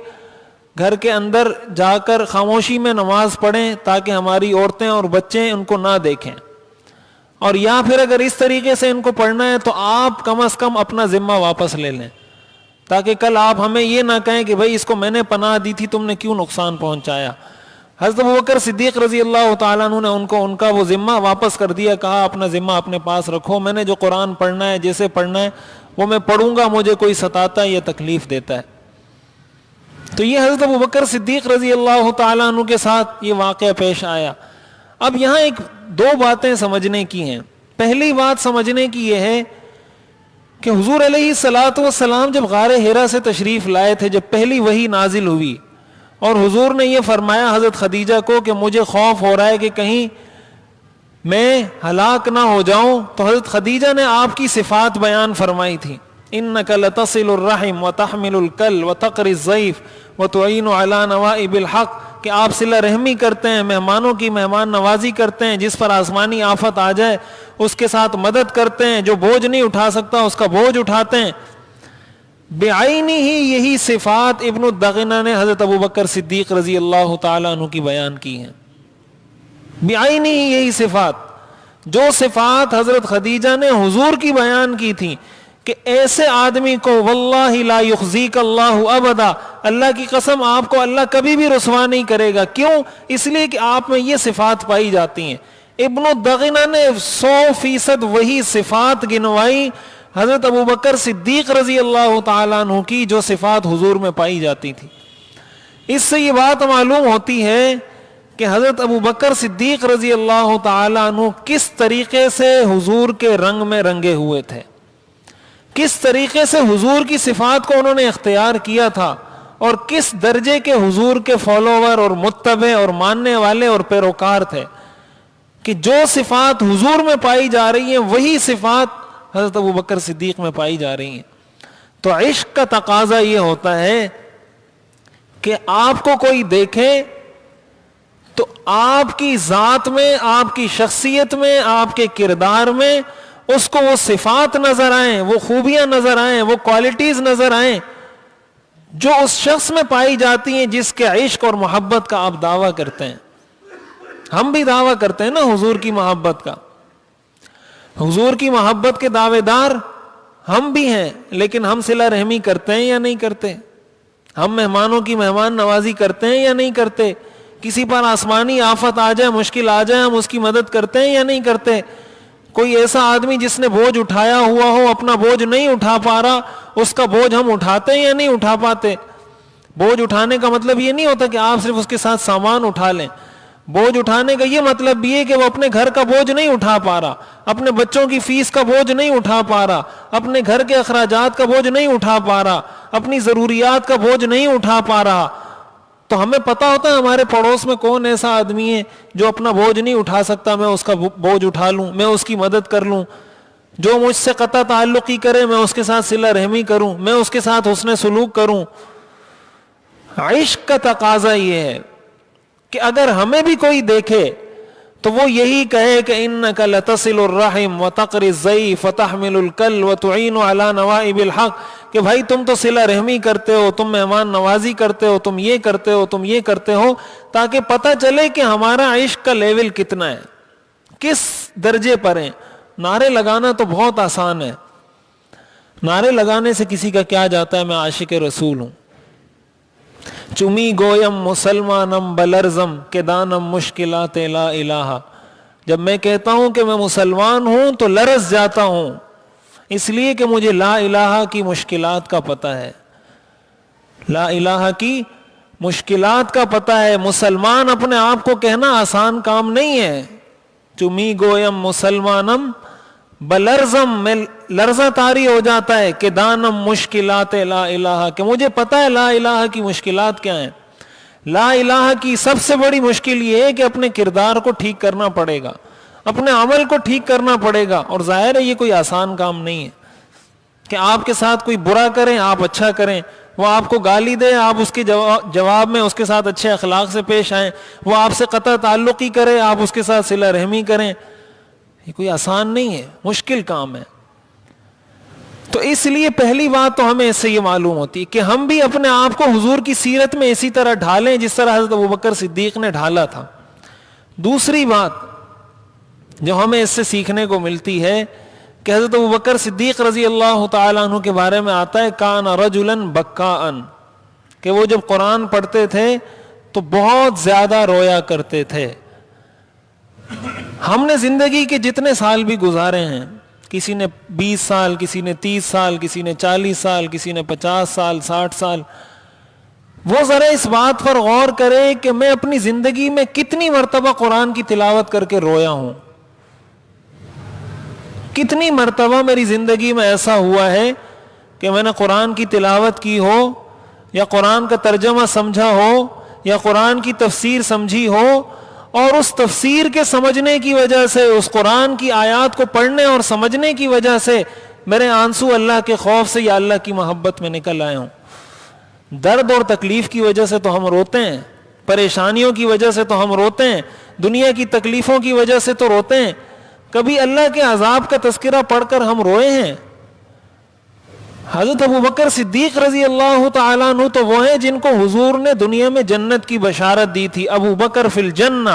گھر کے اندر جا کر خاموشی میں نماز پڑھیں تاکہ ہماری عورتیں اور بچے ان کو نہ دیکھیں، اور یا پھر اگر اس طریقے سے ان کو پڑھنا ہے تو آپ کم از کم اپنا ذمہ واپس لے لیں، تاکہ کل آپ ہمیں یہ نہ کہیں کہ بھائی اس کو میں نے پناہ دی تھی، تم نے کیوں نقصان پہنچایا۔ حضرت ابوبکر صدیق رضی اللہ تعالیٰ عنہ نے ان کا وہ ذمہ واپس کر دیا، کہا اپنا ذمہ اپنے پاس رکھو، میں نے جو قرآن پڑھنا ہے، جیسے پڑھنا ہے وہ میں پڑھوں گا، مجھے کوئی ستاتا ہے یا تکلیف دیتا ہے۔ تو یہ حضرت ابوبکر صدیق رضی اللہ تعالیٰ عنہ کے ساتھ یہ واقعہ پیش آیا۔ اب یہاں ایک دو باتیں سمجھنے کی ہیں۔ پہلی بات سمجھنے کی یہ ہے کہ حضور علیہ الصلوۃ والسلام جب غار حرا سے تشریف لائے تھے، جب پہلی وحی نازل ہوئی اور حضور نے یہ فرمایا حضرت خدیجہ کو کہ مجھے خوف ہو رہا ہے کہ کہیں میں ہلاک نہ ہو جاؤں، تو حضرت خدیجہ نے آپ کی صفات بیان فرمائی تھی، انک لتصل الرحم وتحمل الکل وتقری الضیف وتعین علی نوائب الحق، کہ آپ صلہ رحمی کرتے ہیں، مہمانوں کی مہمان نوازی کرتے ہیں، جس پر آسمانی آفت آ جائے اس کے ساتھ مدد کرتے ہیں، جو بوجھ نہیں اٹھا سکتا اس کا بوجھ اٹھاتے ہیں۔ بعینی ہی یہی صفات ابن الدغینہ نے حضرت ابوبکر صدیق رضی اللہ تعالیٰ عنہ کی بیان کی ہیں۔ بعینی ہی یہی صفات، جو صفات حضرت خدیجہ نے حضور کی بیان کی تھی کہ ایسے آدمی کو واللہ لا یخزیک اللہ ابدا، اللہ کی قسم آپ کو اللہ کبھی بھی رسوا نہیں کرے گا۔ کیوں؟ اس لیے کہ آپ میں یہ صفات پائی جاتی ہیں۔ ابن الدغینہ نے 100% وہی صفات گنوائی حضرت ابوبکر صدیق رضی اللہ تعالیٰ عنہ کی، جو صفات حضور میں پائی جاتی تھی۔ اس سے یہ بات معلوم ہوتی ہے کہ حضرت ابوبکر صدیق رضی اللہ تعالیٰ عنہ کس طریقے سے حضور کے رنگ میں رنگے ہوئے تھے، کس طریقے سے حضور کی صفات کو انہوں نے اختیار کیا تھا، اور کس درجے کے حضور کے فالوور اور متبع اور ماننے والے اور پیروکار تھے، کہ جو صفات حضور میں پائی جا رہی ہیں وہی صفات حضرت ابوبکر صدیق میں پائی جا رہی ہیں. تو عشق کا تقاضا یہ ہوتا ہے کہ آپ کو کوئی دیکھے تو آپ کی ذات میں، آپ کی شخصیت میں، آپ کے کردار میں اس کو وہ صفات نظر آئیں، وہ خوبیاں نظر آئیں، وہ کوالٹیز نظر آئیں جو اس شخص میں پائی جاتی ہیں جس کے عشق اور محبت کا آپ دعویٰ کرتے ہیں. ہم بھی دعویٰ کرتے ہیں نا حضور کی محبت کا، حضور کی محبت کے دعوے دار ہم بھی ہیں، لیکن ہم صلہ رحمی کرتے ہیں یا نہیں کرتے؟ ہم مہمانوں کی مہمان نوازی کرتے ہیں یا نہیں کرتے؟ کسی پر آسمانی آفت آ جائے، مشکل آ جائے، ہم اس کی مدد کرتے ہیں یا نہیں کرتے؟ کوئی ایسا آدمی جس نے بوجھ اٹھایا ہوا ہو، اپنا بوجھ نہیں اٹھا پا رہا، اس کا بوجھ ہم اٹھاتے ہیں یا نہیں اٹھا پاتے؟ بوجھ اٹھانے کا مطلب یہ نہیں ہوتا کہ آپ صرف اس کے ساتھ سامان اٹھا لیں. بوجھ اٹھانے کا یہ مطلب بھی ہے کہ وہ اپنے گھر کا بوجھ نہیں اٹھا پا رہا، اپنے بچوں کی فیس کا بوجھ نہیں اٹھا پا رہا، اپنے گھر کے اخراجات کا بوجھ نہیں اٹھا پا رہا، اپنی ضروریات کا بوجھ نہیں اٹھا پا رہا. تو ہمیں پتہ ہوتا ہے ہمارے پڑوس میں کون ایسا آدمی ہے جو اپنا بوجھ نہیں اٹھا سکتا، میں اس کا بوجھ اٹھا لوں، میں اس کی مدد کر لوں. جو مجھ سے قطع تعلقی کرے میں اس کے ساتھ صلہ رحمی کروں، میں اس کے ساتھ حسن سلوک کروں. عشق کا تقاضا یہ ہے کہ اگر ہمیں بھی کوئی دیکھے تو وہ یہی کہے کہ انک لتصل الرحم وتقری الضیف وتحمل الکل وتعین علی نوائب الحق، کہ بھائی تم تو صلہ رحمی کرتے ہو، تم مہمان نوازی کرتے ہو، تم یہ کرتے ہو، تم یہ کرتے ہو، تاکہ پتہ چلے کہ ہمارا عشق کا لیول کتنا ہے، کس درجے پر ہے. نعرے لگانا تو بہت آسان ہے، نعرے لگانے سے کسی کا کیا جاتا ہے میں عاشق رسول ہوں. چمی گویم مسلمانم بلرزم کہ دانم مشکلات لا الہ، جب میں کہتا ہوں کہ میں مسلمان ہوں تو لرز جاتا ہوں، اس لیے کہ مجھے لا الہ کی مشکلات کا پتہ ہے، لا الہ کی مشکلات کا پتہ ہے. مسلمان اپنے آپ کو کہنا آسان کام نہیں ہے. چمی گویم مسلمانم بلرزم، میں لرزہ طاری ہو جاتا ہے کہ دانم مشکلات لا الہ، کہ مجھے پتہ ہے لا الہ کی مشکلات کیا ہیں. لا الہ کی سب سے بڑی مشکل یہ ہے کہ اپنے کردار کو ٹھیک کرنا پڑے گا، اپنے عمل کو ٹھیک کرنا پڑے گا. اور ظاہر ہے یہ کوئی آسان کام نہیں ہے کہ آپ کے ساتھ کوئی برا کریں آپ اچھا کریں، وہ آپ کو گالی دے آپ اس کے جواب میں اس کے ساتھ اچھے اخلاق سے پیش آئیں، وہ آپ سے قطع تعلقی کرے آپ اس کے ساتھ صلہ رحمی کریں. یہ کوئی آسان نہیں ہے، مشکل کام ہے. تو اس لیے پہلی بات تو ہمیں اس سے یہ معلوم ہوتی ہے کہ ہم بھی اپنے آپ کو حضور کی سیرت میں اسی طرح ڈھالیں جس طرح حضرت ابوبکر صدیق نے ڈھالا تھا. دوسری بات جو ہمیں اس سے سیکھنے کو ملتی ہے کہ حضرت ابوبکر صدیق رضی اللہ تعالیٰ عنہ کے بارے میں آتا ہے کان رجلا بکاء، کہ وہ جب قرآن پڑھتے تھے تو بہت زیادہ رویا کرتے تھے. ہم نے زندگی کے جتنے سال بھی گزارے ہیں، کسی نے 20 سال، کسی نے 30 سال، کسی نے 40 سال، کسی نے 50 سال، 60 سال، وہ ذرا اس بات پر غور کرے کہ میں اپنی زندگی میں کتنی مرتبہ قرآن کی تلاوت کر کے رویا ہوں. کتنی مرتبہ میری زندگی میں ایسا ہوا ہے کہ میں نے قرآن کی تلاوت کی ہو یا قرآن کا ترجمہ سمجھا ہو یا قرآن کی تفسیر سمجھی ہو، اور اس تفسیر کے سمجھنے کی وجہ سے، اس قرآن کی آیات کو پڑھنے اور سمجھنے کی وجہ سے میرے آنسو اللہ کے خوف سے یا اللہ کی محبت میں نکل آئے ہوں. درد اور تکلیف کی وجہ سے تو ہم روتے ہیں، پریشانیوں کی وجہ سے تو ہم روتے ہیں، دنیا کی تکلیفوں کی وجہ سے تو روتے ہیں. کبھی اللہ کے عذاب کا تذکرہ پڑھ کر ہم روئے ہیں؟ حضرت ابوبکر صدیق رضی اللہ تعالیٰ عنہ تو وہ ہیں جن کو حضور نے دنیا میں جنت کی بشارت دی تھی. ابو بکر فی الجنہ،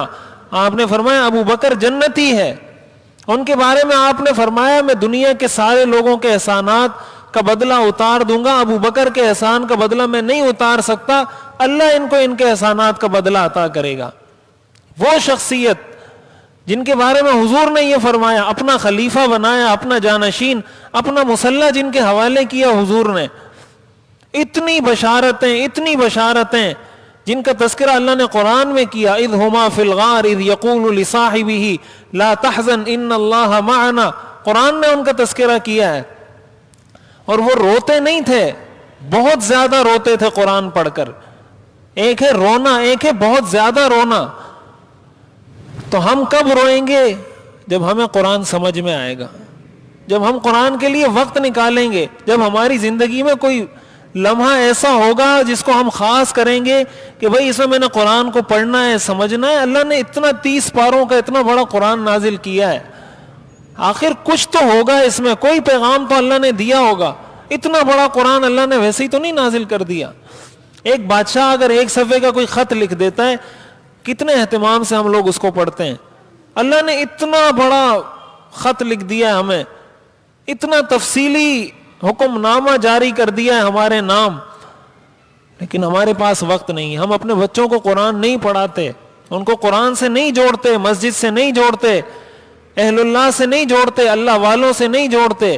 آپ نے فرمایا ابو بکر جنتی ہے. ان کے بارے میں آپ نے فرمایا میں دنیا کے سارے لوگوں کے احسانات کا بدلہ اتار دوں گا، ابو بکر کے احسان کا بدلہ میں نہیں اتار سکتا، اللہ ان کو ان کے احسانات کا بدلہ عطا کرے گا. وہ شخصیت جن کے بارے میں حضور نے یہ فرمایا، اپنا خلیفہ بنایا، اپنا جانشین، اپنا مسلح جن کے حوالے کیا حضور نے. اتنی بشارتیں جن کا تذکرہ اللہ نے قرآن میں کیا. اذ ہما فی الغار اذ یقول لصاحبہ لا تحزن ان اللہ معنا، قرآن نے ان کا تذکرہ کیا ہے. اور وہ روتے نہیں تھے، بہت زیادہ روتے تھے قرآن پڑھ کر. ایک ہے رونا، ایک ہے بہت زیادہ رونا. تو ہم کب روئیں گے؟ جب ہمیں قرآن سمجھ میں آئے گا، جب ہم قرآن کے لیے وقت نکالیں گے، جب ہماری زندگی میں کوئی لمحہ ایسا ہوگا جس کو ہم خاص کریں گے کہ بھئی اس میں نے قرآن کو پڑھنا ہے، سمجھنا ہے۔ اللہ نے اتنا 30 پاروں کا اتنا بڑا قرآن نازل کیا ہے، آخر کچھ تو ہوگا اس میں، کوئی پیغام تو اللہ نے دیا ہوگا۔ اتنا بڑا قرآن اللہ نے ویسے ہی تو نہیں نازل کر دیا۔ ایک بادشاہ اگر ایک صفحے کا کوئی خط لکھ دیتا ہے، کتنے اہتمام سے ہم لوگ اس کو پڑھتے ہیں۔ اللہ نے اتنا بڑا خط لکھ دیا ہے ہمیں، اتنا تفصیلی حکم نامہ جاری کر دیا ہے ہمارے نام، لیکن ہمارے پاس وقت نہیں۔ ہم اپنے بچوں کو قرآن نہیں پڑھاتے، ان کو قرآن سے نہیں جوڑتے، مسجد سے نہیں جوڑتے، اہل اللہ سے نہیں جوڑتے، اللہ والوں سے نہیں جوڑتے۔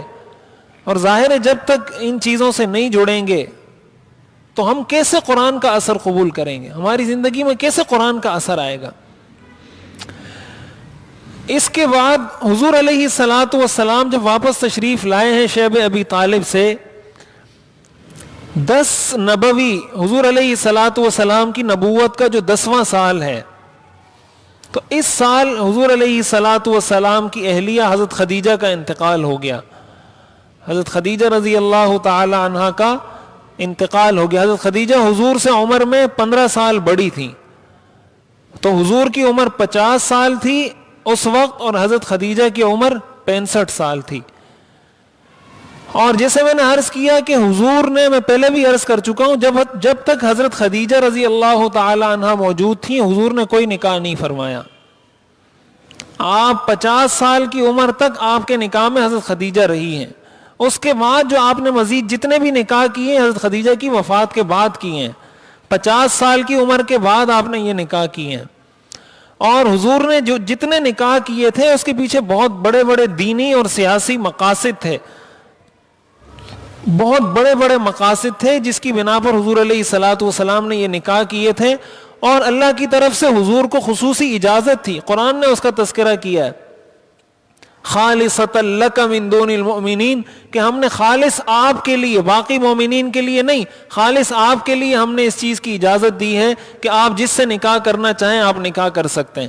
اور ظاہر ہے جب تک ان چیزوں سے نہیں جڑیں گے تو ہم کیسے قرآن کا اثر قبول کریں گے؟ ہماری زندگی میں کیسے قرآن کا اثر آئے گا؟ اس کے بعد حضور علیہ الصلاۃ والسلام جب واپس تشریف لائے ہیں شیب ابی طالب سے، 10 نبوی حضور علیہ الصلاۃ والسلام کی نبوت کا جو 10واں سال ہے، تو اس سال حضور علیہ الصلاۃ والسلام کی اہلیہ حضرت خدیجہ کا انتقال ہو گیا۔ حضرت خدیجہ رضی اللہ تعالی عنہا کا انتقال ہو گیا۔ حضرت خدیجہ حضور سے عمر میں 15 سال بڑی تھی، تو حضور کی عمر 50 سال تھی اس وقت، اور حضرت خدیجہ کی عمر 65 سال تھی۔ اور جیسے میں نے عرض کیا کہ حضور نے، میں پہلے بھی عرض کر چکا ہوں، جب تک حضرت خدیجہ رضی اللہ تعالی عنہا موجود تھی، حضور نے کوئی نکاح نہیں فرمایا۔ آپ 50 سال کی عمر تک آپ کے نکاح میں حضرت خدیجہ رہی ہیں۔ اس کے بعد جو آپ نے مزید جتنے بھی نکاح کیے حضرت خدیجہ کی وفات کے بعد کیے ہیں، 50 سال کی عمر کے بعد آپ نے یہ نکاح کیے ہیں۔ اور حضور نے جو جتنے نکاح کیے تھے اس کے پیچھے بہت بڑے بڑے دینی اور سیاسی مقاصد تھے، بہت بڑے بڑے مقاصد تھے جس کی بنا پر حضور علیہ الصلاۃ والسلام نے یہ نکاح کیے تھے، اور اللہ کی طرف سے حضور کو خصوصی اجازت تھی۔ قرآن نے اس کا تذکرہ کیا ہے، خالصۃ لک من دون المؤمنین، کہ ہم نے خالص آپ کے لیے، باقی مومنین کے لیے نہیں، خالص آپ کے لیے ہم نے اس چیز کی اجازت دی ہے کہ آپ جس سے نکاح کرنا چاہیں آپ نکاح کر سکتے ہیں۔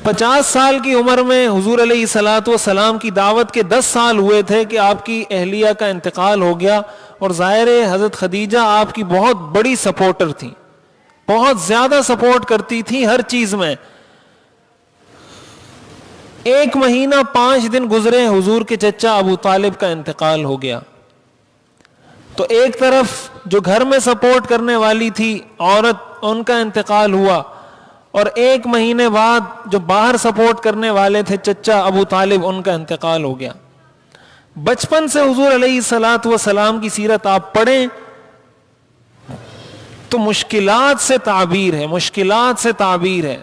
50 سال کی عمر میں حضور علیہ الصلاۃ والسلام کی دعوت کے 10 سال ہوئے تھے کہ آپ کی اہلیہ کا انتقال ہو گیا، اور ظاہر ہے حضرت خدیجہ آپ کی بہت بڑی سپورٹر تھی، بہت زیادہ سپورٹ کرتی تھی ہر چیز میں۔ 1 مہینہ 5 دن گزرے، حضور کے چچا ابو طالب کا انتقال ہو گیا۔ تو ایک طرف جو گھر میں سپورٹ کرنے والی تھی عورت، ان کا انتقال ہوا، اور 1 مہینے بعد جو باہر سپورٹ کرنے والے تھے چچا ابو طالب، ان کا انتقال ہو گیا۔ بچپن سے حضور علیہ الصلاۃ والسلام کی سیرت آپ پڑھیں تو مشکلات سے تعبیر ہے، مشکلات سے تعبیر ہے۔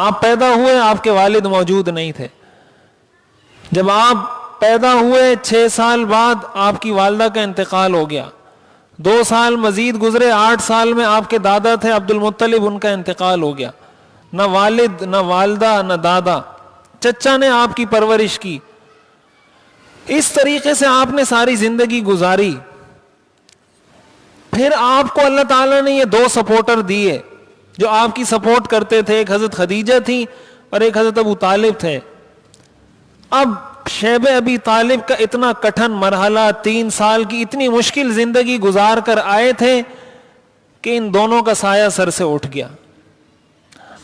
آپ پیدا ہوئے، آپ کے والد موجود نہیں تھے۔ جب آپ پیدا ہوئے 6 سال بعد آپ کی والدہ کا انتقال ہو گیا، 2 سال مزید گزرے، 8 سال میں آپ کے دادا تھے عبد المطلب، ان کا انتقال ہو گیا۔ نہ والد، نہ والدہ، نہ دادا، چچا نے آپ کی پرورش کی۔ اس طریقے سے آپ نے ساری زندگی گزاری۔ پھر آپ کو اللہ تعالیٰ نے یہ 2 سپورٹر دیے جو آپ کی سپورٹ کرتے تھے، ایک حضرت خدیجہ تھی اور ایک حضرت ابو طالب تھے۔ اب شیب ابی طالب کا اتنا کٹھن مرحلہ، 3 سال کی اتنی مشکل زندگی گزار کر آئے تھے کہ ان دونوں کا سایہ سر سے اٹھ گیا۔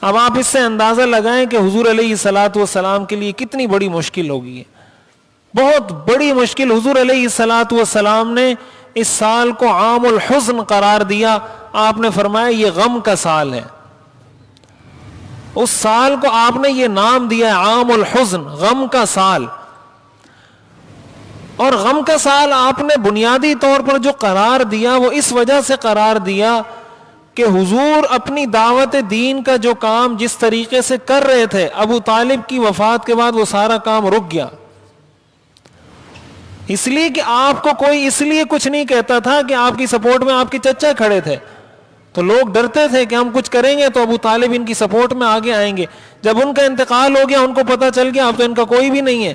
اب آپ اس سے اندازہ لگائیں کہ حضور علیہ الصلاۃ والسلام کے لیے کتنی بڑی مشکل ہوگی، بہت بڑی مشکل۔ حضور علیہ الصلاۃ والسلام نے اس سال کو عام الحزن قرار دیا۔ آپ نے فرمایا یہ غم کا سال ہے۔ اس سال کو آپ نے یہ نام دیا ہے عام الحزن، غم کا سال۔ اور غم کا سال آپ نے بنیادی طور پر جو قرار دیا وہ اس وجہ سے قرار دیا کہ حضور اپنی دعوت دین کا جو کام جس طریقے سے کر رہے تھے، ابو طالب کی وفات کے بعد وہ سارا کام رک گیا۔ اس لیے کہ آپ کو کوئی اس لیے کچھ نہیں کہتا تھا کہ آپ کی سپورٹ میں آپ کے چچا کھڑے تھے، تو لوگ ڈرتے تھے کہ ہم کچھ کریں گے تو ابو طالب ان کی سپورٹ میں آگے آئیں گے۔ جب ان کا انتقال ہو گیا، ان کو پتہ چل گیا اب تو ان کا کوئی بھی نہیں ہے۔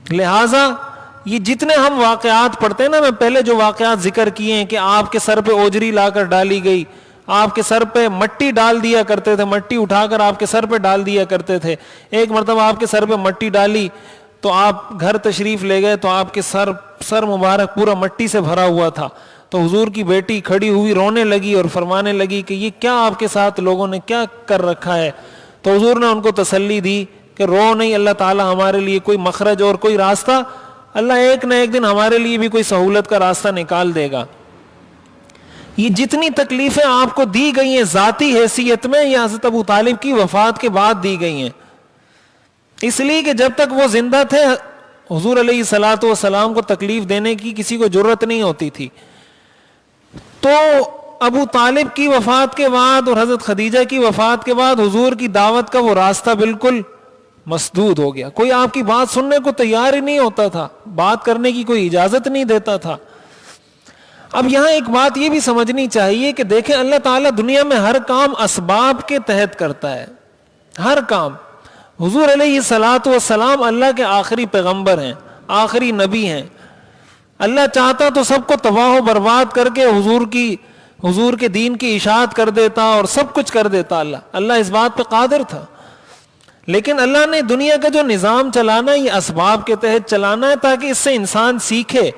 لہٰذا یہ جتنے ہم واقعات پڑھتے ہیں نا، میں پہلے جو واقعات ذکر کیے ہیں کہ آپ کے سر پہ اوجری لا کر ڈالی گئی، آپ کے سر پہ مٹی ڈال دیا کرتے تھے, مٹی اٹھا کر آپ کے سر پہ ڈال دیا کرتے تھے. ایک مرتبہ آپ کے سر پہ مٹی ڈالی تو آپ گھر تشریف لے گئے تو آپ کے سر مبارک پورا مٹی سے بھرا ہوا تھا. تو حضور کی بیٹی کھڑی ہوئی رونے لگی اور فرمانے لگی کہ یہ کیا آپ کے ساتھ لوگوں نے کیا کر رکھا ہے. تو حضور نے ان کو تسلی دی کہ رو نہیں, اللہ تعالیٰ ہمارے لیے کوئی مخرج اور کوئی راستہ, اللہ ایک نہ ایک دن ہمارے لیے بھی کوئی سہولت کا راستہ نکال دے گا. یہ جتنی تکلیفیں آپ کو دی گئی ہیں ذاتی حیثیت میں, یہ حضرت ابو طالب کی وفات کے بعد دی گئی ہیں, اس لیے کہ جب تک وہ زندہ تھے حضور علیہ الصلوۃ والسلام کو تکلیف دینے کی کسی کو جرت نہیں ہوتی تھی. تو ابو طالب کی وفات کے بعد اور حضرت خدیجہ کی وفات کے بعد حضور کی دعوت کا وہ راستہ بالکل مسدود ہو گیا. کوئی آپ کی بات سننے کو تیار ہی نہیں ہوتا تھا, بات کرنے کی کوئی اجازت نہیں دیتا تھا. اب یہاں ایک بات یہ بھی سمجھنی چاہیے کہ دیکھیں اللہ تعالیٰ دنیا میں ہر کام اسباب کے تحت کرتا ہے, ہر کام. حضور علیہ الصلوۃ والسلام اللہ کے آخری پیغمبر ہیں, آخری نبی ہیں. اللہ چاہتا تو سب کو تباہ و برباد کر کے حضور کے دین کی اشاعت کر دیتا اور سب کچھ کر دیتا. اللہ اس بات پہ قادر تھا, لیکن اللہ نے دنیا کا جو نظام چلانا یہ اسباب کے تحت چلانا ہے تاکہ اس سے انسان سیکھے.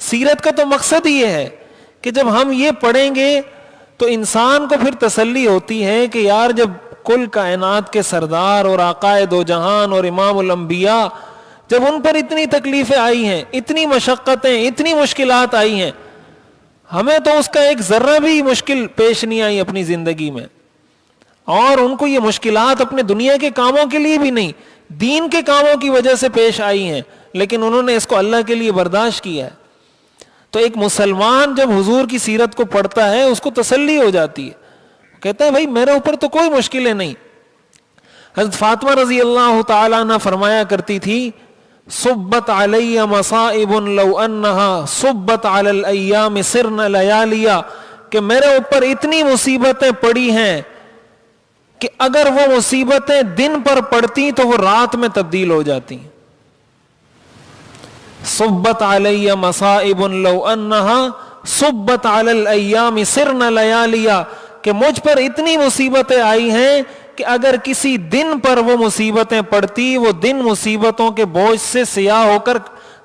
سیرت کا تو مقصد یہ ہے کہ جب ہم یہ پڑھیں گے تو انسان کو پھر تسلی ہوتی ہے کہ یار جب کل کائنات کے سردار اور آقائے دو جہان اور امام الانبیاء جب ان پر اتنی تکلیفیں آئی ہیں, اتنی مشقتیں, اتنی مشکلات آئی ہیں, ہمیں تو اس کا ایک ذرہ بھی مشکل پیش نہیں آئی اپنی زندگی میں, اور ان کو یہ مشکلات اپنے دنیا کے کاموں کے لیے بھی نہیں, دین کے کاموں کی وجہ سے پیش آئی ہیں, لیکن انہوں نے اس کو اللہ کے لیے برداشت کیا ہے. تو ایک مسلمان جب حضور کی سیرت کو پڑھتا ہے اس کو تسلی ہو جاتی ہے, کہتا ہے بھائی میرے اوپر تو کوئی مشکلیں نہیں. حضرت فاطمہ رضی اللہ تعالیٰ عنہ فرمایا کرتی تھی صبت علی مصائب لو انہا صبت علی الایام سرن لیالیا, کہ میرے اوپر اتنی مصیبتیں پڑی ہیں کہ اگر وہ مصیبتیں دن پر پڑتی تو وہ رات میں تبدیل ہو جاتی. صبت علی مصائب لو انہا صبت علی الایام سرن لیالیا, کہ مجھ پر اتنی مصیبتیں آئی ہیں کہ اگر کسی دن پر وہ مصیبتیں پڑتی وہ دن مصیبتوں کے بوجھ سے سیاہ ہو کر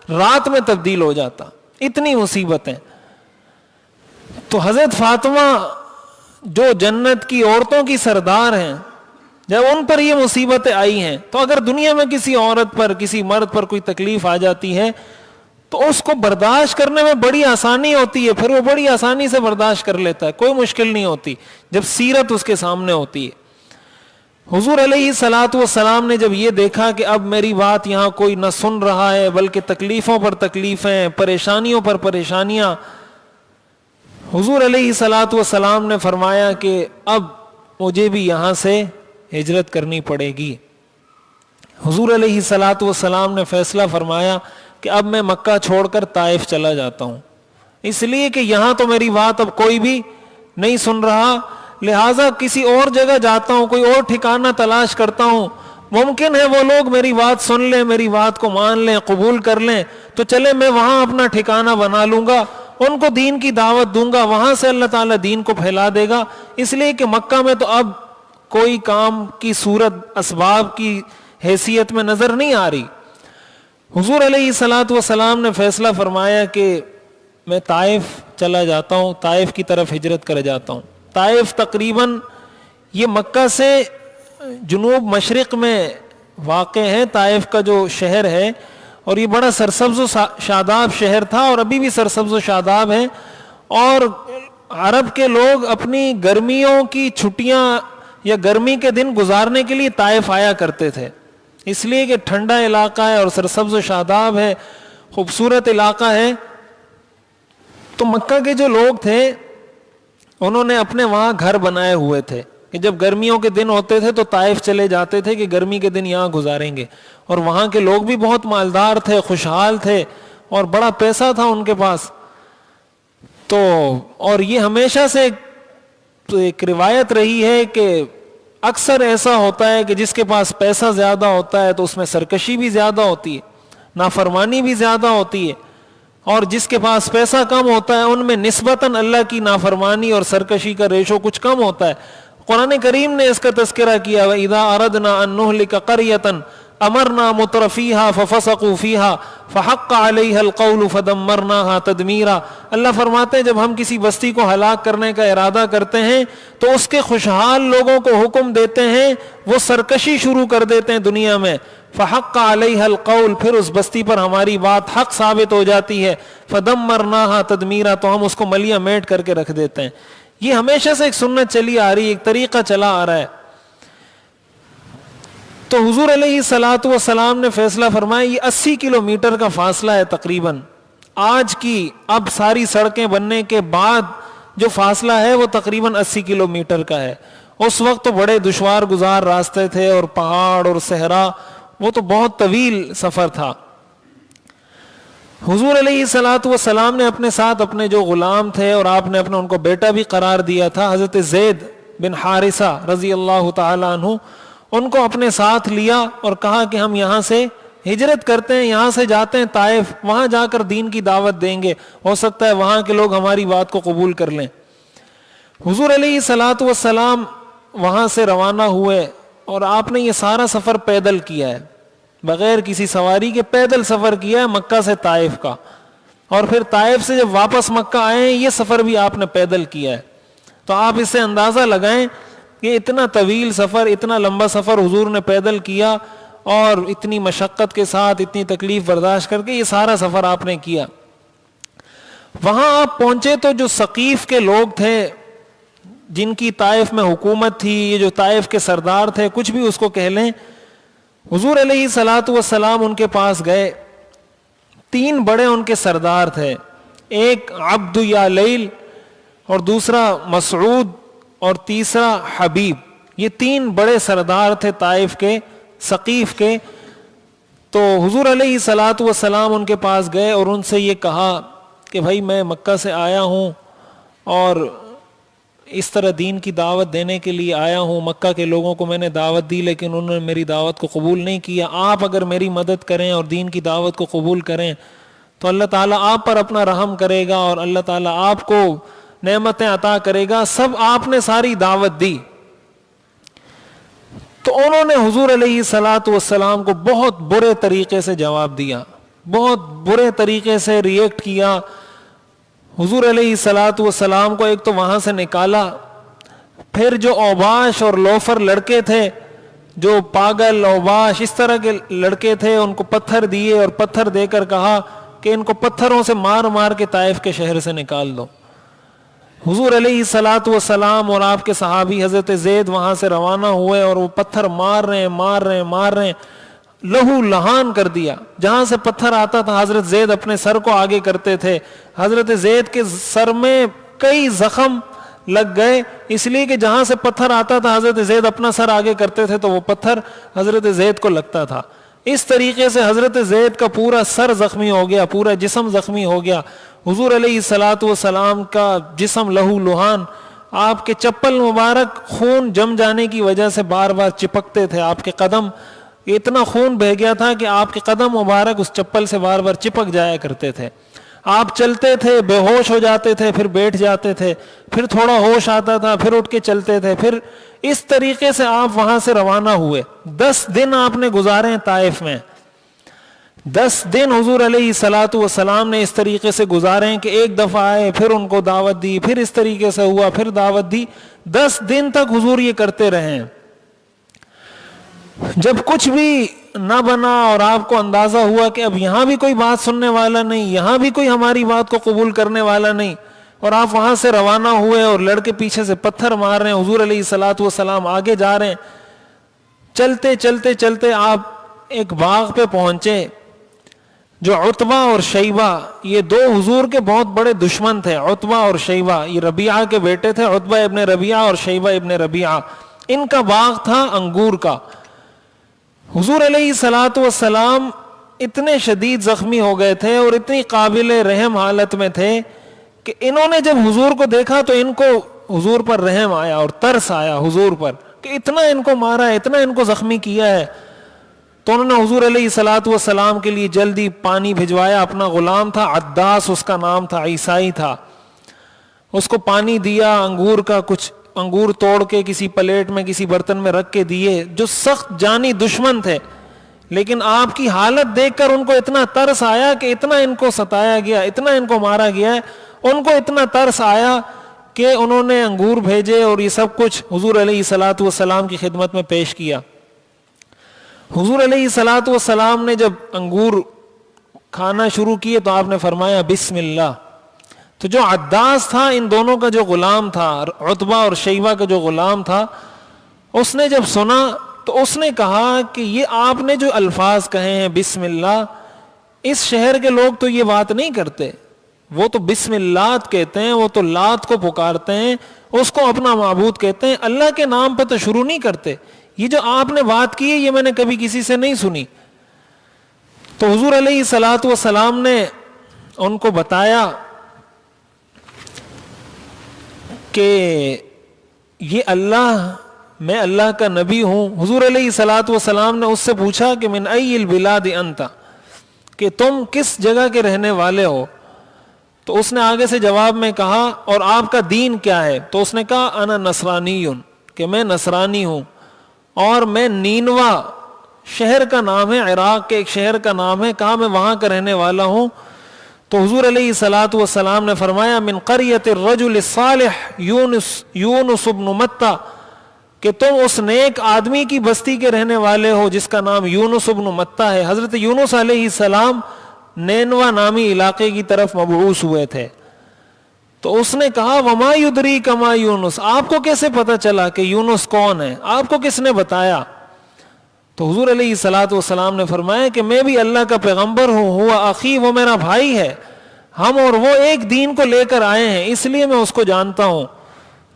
رات میں تبدیل ہو جاتا, اتنی مصیبتیں. تو حضرت فاطمہ جو جنت کی عورتوں کی سردار ہیں, جب ان پر یہ مصیبتیں آئی ہیں تو اگر دنیا میں کسی عورت پر کسی مرد پر کوئی تکلیف آ جاتی ہے تو اس کو برداشت کرنے میں بڑی آسانی ہوتی ہے, پھر وہ بڑی آسانی سے برداشت کر لیتا ہے, کوئی مشکل نہیں ہوتی جب سیرت اس کے سامنے ہوتی ہے. حضور علیہ الصلوۃ والسلام نے جب یہ دیکھا کہ اب میری بات یہاں کوئی نہ سن رہا ہے بلکہ تکلیفوں پر تکلیفیں, پریشانیوں پر پریشانیاں, حضور علیہ الصلوۃ والسلام نے فرمایا کہ اب مجھے بھی یہاں سے ہجرت کرنی پڑے گی. حضور علیہ الصلوۃ والسلام نے فیصلہ فرمایا کہ اب میں مکہ چھوڑ کر طائف چلا جاتا ہوں, اس لیے کہ یہاں تو میری بات اب کوئی بھی نہیں سن رہا, لہٰذا کسی اور جگہ جاتا ہوں, کوئی اور ٹھکانہ تلاش کرتا ہوں, ممکن ہے وہ لوگ میری بات سن لیں, میری بات کو مان لیں, قبول کر لیں, تو چلے میں وہاں اپنا ٹھکانہ بنا لوں گا, ان کو دین کی دعوت دوں گا, وہاں سے اللہ تعالیٰ دین کو پھیلا دے گا. اس لیے کہ مکہ میں تو اب کوئی کام کی صورت اسباب کی حیثیت میں نظر نہیں آ رہی. حضور علیہ الصلوۃ والسلام نے فیصلہ فرمایا کہ میں طائف چلا جاتا ہوں, طائف کی طرف ہجرت کر جاتا ہوں. طائف تقریباً یہ مکہ سے جنوب مشرق میں واقع ہے, طائف کا جو شہر ہے, اور یہ بڑا سرسبز و شاداب شہر تھا اور ابھی بھی سرسبز و شاداب ہے. اور عرب کے لوگ اپنی گرمیوں کی چھٹیاں یا گرمی کے دن گزارنے کے لیے طائف آیا کرتے تھے, اس لیے کہ ٹھنڈا علاقہ ہے اور سرسبز و شاداب ہے, خوبصورت علاقہ ہے. تو مکہ کے جو لوگ تھے انہوں نے اپنے وہاں گھر بنائے ہوئے تھے کہ جب گرمیوں کے دن ہوتے تھے تو طائف چلے جاتے تھے کہ گرمی کے دن یہاں گزاریں گے. اور وہاں کے لوگ بھی بہت مالدار تھے, خوشحال تھے اور بڑا پیسہ تھا ان کے پاس. تو اور یہ ہمیشہ سے ایک روایت رہی ہے کہ اکثر ایسا ہوتا ہے کہ جس کے پاس پیسہ زیادہ ہوتا ہے تو اس میں سرکشی بھی زیادہ ہوتی ہے, نافرمانی بھی زیادہ ہوتی ہے, اور جس کے پاس پیسہ کم ہوتا ہے ان میں نسبتاً اللہ کی نافرمانی اور سرکشی کا ریشو کچھ کم ہوتا ہے. قرآن کریم نے اس کا تذکرہ کیا وَإِذَا أَرَدْنَا أَن نُهْلِكَ قَرْيَةً أَمَرْنَا مُتْرَفِيهَا فَفَسَقُوا فِيهَا فَحَقَّ عَلَيْهَا الْقَوْلُ فَدَمَّرْنَاهَا تَدْمِيرًا. اللہ فرماتے ہیں جب ہم کسی بستی کو ہلاک کرنے کا ارادہ کرتے ہیں تو اس کے خوشحال لوگوں کو حکم دیتے ہیں وہ سرکشی شروع کر دیتے ہیں دنیا میں. فحق علیہ القول پھر اس بستی پر ہماری بات حق ثابت ہو جاتی ہے. فدمرناها تدمیرا تو ہم اس کو ملیہ میٹ کر کے رکھ دیتے ہیں. یہ ہمیشہ سے ایک سنت چلی آ رہی ہے, ایک طریقہ چلا آ رہا ہے. تو حضور علیہ الصلوۃ والسلام نے فیصلہ فرمایا یہ 80 کلومیٹر کا فاصلہ ہے تقریباً. آج کی اب ساری سڑکیں بننے کے بعد جو فاصلہ ہے وہ تقریباً 80 کلومیٹر کا ہے. اس وقت تو بڑے دشوار گزار راستے تھے اور پہاڑ اور صحرا, وہ تو بہت طویل سفر تھا. حضور علیہ الصلوۃ والسلام نے اپنے ساتھ اپنے جو غلام تھے اور آپ نے اپنے ان کو بیٹا بھی قرار دیا تھا حضرت زید بن حارثہ رضی اللہ تعالی عنہ, ان کو اپنے ساتھ لیا اور کہا کہ ہم یہاں سے ہجرت کرتے ہیں, یہاں سے جاتے ہیں طائف, وہاں جا کر دین کی دعوت دیں گے, ہو سکتا ہے وہاں کے لوگ ہماری بات کو قبول کر لیں. حضور علیہ الصلوۃ والسلام وہاں سے روانہ ہوئے اور آپ نے یہ سارا سفر پیدل کیا ہے, بغیر کسی سواری کے پیدل سفر کیا ہے مکہ سے طائف کا. اور پھر طائف سے جب واپس مکہ آئے ہیں یہ سفر بھی آپ نے پیدل کیا ہے. تو آپ اس سے اندازہ لگائیں کہ اتنا طویل سفر, اتنا لمبا سفر حضور نے پیدل کیا اور اتنی مشقت کے ساتھ, اتنی تکلیف برداشت کر کے یہ سارا سفر آپ نے کیا. وہاں آپ پہنچے تو جو ثقیف کے لوگ تھے جن کی طائف میں حکومت تھی, یہ جو طائف کے سردار تھے, کچھ بھی اس کو کہہ لیں, حضور علیہ الصلوۃ والسلام ان کے پاس گئے. 3 بڑے ان کے سردار تھے, ایک عبد یا لیل اور دوسرا مسعود اور تیسرا حبیب. یہ 3 بڑے سردار تھے طائف کے, ثقیف کے. تو حضور علیہ الصلوۃ والسلام ان کے پاس گئے اور ان سے یہ کہا کہ بھائی میں مکہ سے آیا ہوں اور اس طرح دین کی دعوت دینے کے لیے آیا ہوں. مکہ کے لوگوں کو میں نے دعوت دی لیکن انہوں نے میری دعوت کو قبول نہیں کیا. آپ اگر میری مدد کریں اور دین کی دعوت کو قبول کریں تو اللہ تعالیٰ آپ پر اپنا رحم کرے گا اور اللہ تعالیٰ آپ کو نعمتیں عطا کرے گا. سب آپ نے ساری دعوت دی. تو انہوں نے حضور علیہ الصلوۃ والسلام کو بہت برے طریقے سے جواب دیا, بہت برے طریقے سے ریئیکٹ کیا. حضور علیہ الصلوۃ والسلام کو ایک تو وہاں سے نکالا, پھر جو اوباش اور لوفر لڑکے تھے, جو پاگل اوباش اس طرح کے لڑکے تھے, ان کو پتھر دیے اور پتھر دے کر کہا کہ ان کو پتھروں سے مار مار کے طائف کے شہر سے نکال دو. حضور علیہ الصلوۃ والسلام اور آپ کے صحابی حضرت زید وہاں سے روانہ ہوئے اور وہ پتھر مار رہے ہیں, لہو لہان کر دیا. جہاں سے پتھر آتا تھا حضرت زید اپنے سر کو آگے کرتے تھے. حضرت زید کے سر میں کئی زخم لگ گئے, اس لیے کہ جہاں سے پتھر آتا تھا حضرت زید اپنا سر آگے کرتے تھے تو وہ پتھر حضرت زید کو لگتا تھا. اس طریقے سے حضرت زید کا پورا سر زخمی ہو گیا, پورا جسم زخمی ہو گیا. حضور علیہ الصلوۃ والسلام کا جسم لہو لہان, آپ کے چپل مبارک خون جم جانے کی وجہ سے بار بار چپکتے تھے. آپ کے قدم, اتنا خون بہہ گیا تھا کہ آپ کے قدم مبارک اس چپل سے بار بار چپک جایا کرتے تھے. آپ چلتے تھے, بے ہوش ہو جاتے تھے, پھر بیٹھ جاتے تھے, پھر تھوڑا ہوش آتا تھا, پھر اٹھ کے چلتے تھے. پھر اس طریقے سے آپ وہاں سے روانہ ہوئے. 10 دن آپ نے گزارے ہیں طائف میں. 10 دن حضور علیہ الصلوۃ والسلام نے اس طریقے سے گزارے ہیں کہ ایک دفعہ آئے, پھر ان کو دعوت دی, پھر اس طریقے سے ہوا, پھر دعوت دی. 10 دن تک حضور یہ کرتے رہے ہیں. جب کچھ بھی نہ بنا اور آپ کو اندازہ ہوا کہ اب یہاں بھی کوئی بات سننے والا نہیں, یہاں بھی کوئی ہماری بات کو قبول کرنے والا نہیں, اور آپ وہاں سے روانہ ہوئے اور لڑکے پیچھے سے پتھر مار رہے ہیں, حضور علیہ الصلوۃ والسلام آگے جا رہے ہیں. چلتے چلتے چلتے آپ ایک باغ پہ پہنچے. جو عتبہ اور شیبہ, یہ 2 حضور کے بہت بڑے دشمن تھے. عتبہ اور شیبہ یہ ربیعہ کے بیٹے تھے, عتبہ ابن ربیعہ اور شیبہ ابن ربیعہ. ان کا باغ تھا انگور کا. حضور علیہ الصلوۃ والسلام اتنے شدید زخمی ہو گئے تھے اور اتنی قابل رحم حالت میں تھے کہ انہوں نے جب حضور کو دیکھا تو ان کو حضور پر رحم آیا اور ترس آیا حضور پر کہ اتنا ان کو مارا ہے, اتنا ان کو زخمی کیا ہے. تو انہوں نے حضور علیہ الصلوۃ والسلام کے لیے جلدی پانی بھجوایا. اپنا غلام تھا عداس اس کا نام تھا, عیسائی تھا, اس کو پانی دیا, انگور کا کچھ انگور توڑ کے کسی پلیٹ میں کسی برتن میں رکھ کے دیے. جو سخت جانی دشمن تھے, لیکن آپ کی حالت دیکھ کر ان کو اتنا ترس آیا کہ اتنا ان کو ستایا گیا, اتنا ان کو مارا گیا ہے, ان کو اتنا ترس آیا کہ انہوں نے انگور بھیجے اور یہ سب کچھ حضور علیہ الصلوۃ والسلام کی خدمت میں پیش کیا. حضور علیہ الصلوۃ والسلام نے جب انگور کھانا شروع کیے تو آپ نے فرمایا بسم اللہ. تو جو عداس تھا, ان دونوں کا جو غلام تھا, عتبہ اور شیبہ کا جو غلام تھا, اس نے جب سنا تو اس نے کہا کہ یہ آپ نے جو الفاظ کہے ہیں بسم اللہ, اس شہر کے لوگ تو یہ بات نہیں کرتے, وہ تو بسم اللہ کہتے ہیں, وہ تو لات کو پکارتے ہیں, اس کو اپنا معبود کہتے ہیں, اللہ کے نام پہ تو شروع نہیں کرتے. یہ جو آپ نے بات کی ہے یہ میں نے کبھی کسی سے نہیں سنی. تو حضور علیہ الصلوۃ والسلام نے ان کو بتایا کہ یہ میں اللہ کا نبی ہوں. حضور علیہ الصلوۃ والسلام نے اس سے پوچھا کہ من ای البلاد انت, کہ تم کس جگہ کے رہنے والے ہو. تو اس نے آگے سے جواب میں کہا اور آپ کا دین کیا ہے. تو اس نے کہا انا نصرانی, کہ میں نصرانی ہوں, اور میں نینوا شہر کا نام ہے, عراق کے ایک شہر کا نام ہے, کہا میں وہاں کا رہنے والا ہوں. تو حضور علیہ الصلوۃ والسلام نے فرمایا من قریۃ الرجل الصالح یونس بن متى, کہ تم اس نیک آدمی کی بستی کے رہنے والے ہو جس کا نام یونس بن متى ہے. حضرت یونس علیہ السلام نینوا نامی علاقے کی طرف مبعوث ہوئے تھے. تو اس نے کہا وما یدریک ما یونس, آپ کو کیسے پتا چلا کہ یونس کون ہے, آپ کو کس نے بتایا. تو حضور علیہ الصلوۃ والسلام نے فرمایا کہ میں بھی اللہ کا پیغمبر ہوں, ہوا اخی, وہ میرا بھائی ہے, ہم اور وہ ایک دین کو لے کر آئے ہیں, اس لیے میں اس کو جانتا ہوں.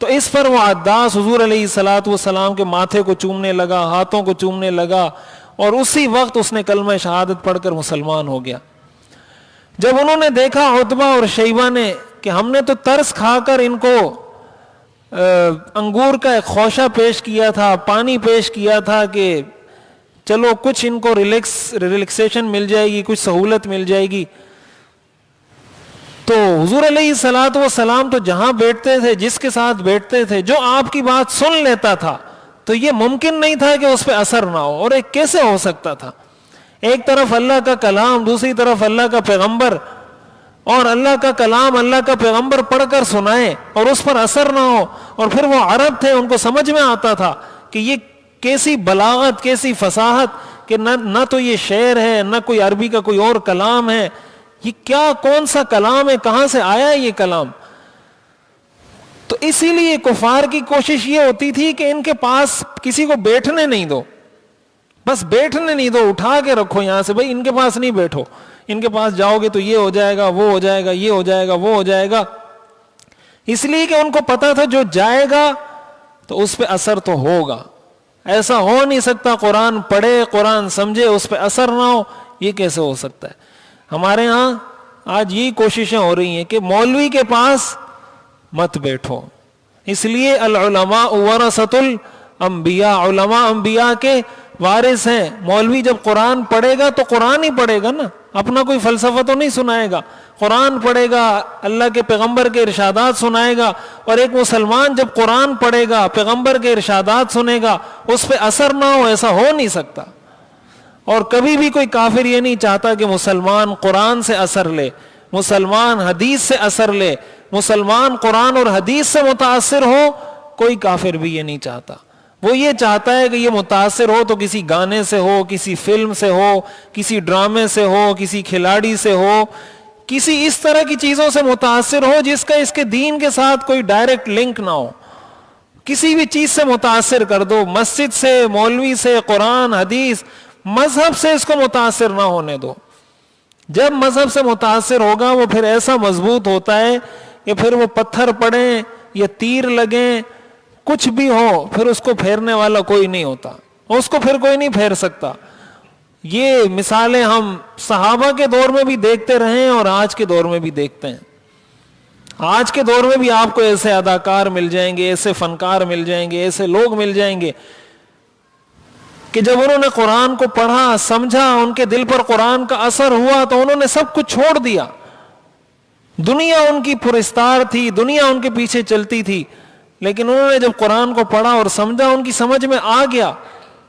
تو اس پر وہ عداس حضور علیہ الصلوۃ والسلام کے ماتھے کو چومنے لگا, ہاتھوں کو چومنے لگا, اور اسی وقت اس نے کلمہ شہادت پڑھ کر مسلمان ہو گیا. جب انہوں نے دیکھا عتبہ اور شیبہ نے کہ ہم نے تو ترس کھا کر ان کو انگور کا ایک خوشہ پیش کیا تھا, پانی پیش کیا تھا کہ چلو کچھ ان کو ریلیکسیشن مل جائے گی, کچھ سہولت مل جائے گی. تو حضور علیہ الصلوۃ والسلام تو جہاں بیٹھتے تھے, جس کے ساتھ بیٹھتے تھے, جو آپ کی بات سن لیتا تھا, تو یہ ممکن نہیں تھا کہ اس پہ اثر نہ ہو. اور ایک کیسے ہو سکتا تھا, ایک طرف اللہ کا کلام, دوسری طرف اللہ کا پیغمبر, اور اللہ کا کلام اللہ کا پیغمبر پڑھ کر سنائے اور اس پر اثر نہ ہو. اور پھر وہ عرب تھے, ان کو سمجھ میں آتا تھا کہ یہ کیسی بلاغت, کیسی فصاحت, کہ نہ تو یہ شعر ہے, نہ کوئی عربی کا کوئی اور کلام ہے, یہ کیا کون سا کلام ہے, کہاں سے آیا یہ کلام. تو اسی لیے کفار کی کوشش یہ ہوتی تھی کہ ان کے پاس کسی کو بیٹھنے نہیں دو, بس بیٹھنے نہیں دو, اٹھا کے رکھو یہاں سے, بھائی ان کے پاس نہیں بیٹھو, ان کے پاس جاؤ گے تو یہ ہو جائے گا, وہ ہو جائے گا, یہ ہو جائے گا, وہ ہو جائے گا. اس لیے کہ ان کو پتا تھا جو جائے گا تو اس پہ اثر تو ہوگا. ایسا ہو نہیں سکتا قرآن پڑھے, قرآن سمجھے, اس پہ اثر نہ ہو, یہ کیسے ہو سکتا ہے. ہمارے ہاں آج یہی کوششیں ہو رہی ہیں کہ مولوی کے پاس مت بیٹھو, اس لیے العلماء ورثۃ الانبیاء, علماء انبیاء کے وارث ہیں. مولوی جب قرآن پڑھے گا تو قرآن ہی پڑھے گا نا, اپنا کوئی فلسفہ تو نہیں سنائے گا, قرآن پڑھے گا, اللہ کے پیغمبر کے ارشادات سنائے گا. اور ایک مسلمان جب قرآن پڑھے گا, پیغمبر کے ارشادات سنے گا, اس پہ اثر نہ ہو, ایسا ہو نہیں سکتا. اور کبھی بھی کوئی کافر یہ نہیں چاہتا کہ مسلمان قرآن سے اثر لے, مسلمان حدیث سے اثر لے, مسلمان قرآن اور حدیث سے متاثر ہو. کوئی کافر بھی یہ نہیں چاہتا. وہ یہ چاہتا ہے کہ یہ متاثر ہو تو کسی گانے سے ہو, کسی فلم سے ہو, کسی ڈرامے سے ہو, کسی کھلاڑی سے ہو, کسی اس طرح کی چیزوں سے متاثر ہو جس کا اس کے دین کے ساتھ کوئی ڈائریکٹ لنک نہ ہو. کسی بھی چیز سے متاثر کر دو, مسجد سے, مولوی سے, قرآن حدیث, مذہب سے اس کو متاثر نہ ہونے دو. جب مذہب سے متاثر ہوگا وہ پھر ایسا مضبوط ہوتا ہے کہ پھر وہ پتھر پڑیں یا تیر لگیں, کچھ بھی ہو, پھر اس کو پھیرنے والا کوئی نہیں ہوتا, اس کو پھر کوئی نہیں پھیر سکتا. یہ مثالیں ہم صحابہ کے دور میں بھی دیکھتے رہے ہیں اور آج کے دور میں بھی دیکھتے ہیں. آج کے دور میں بھی آپ کو ایسے اداکار مل جائیں گے, ایسے فنکار مل جائیں گے, ایسے لوگ مل جائیں گے کہ جب انہوں نے قرآن کو پڑھا سمجھا, ان کے دل پر قرآن کا اثر ہوا تو انہوں نے سب کچھ چھوڑ دیا. دنیا ان کی پرستار تھی, دنیا ان کے پیچھے چلتی تھی, لیکن انہوں نے جب قرآن کو پڑھا اور سمجھا, ان کی سمجھ میں آ گیا,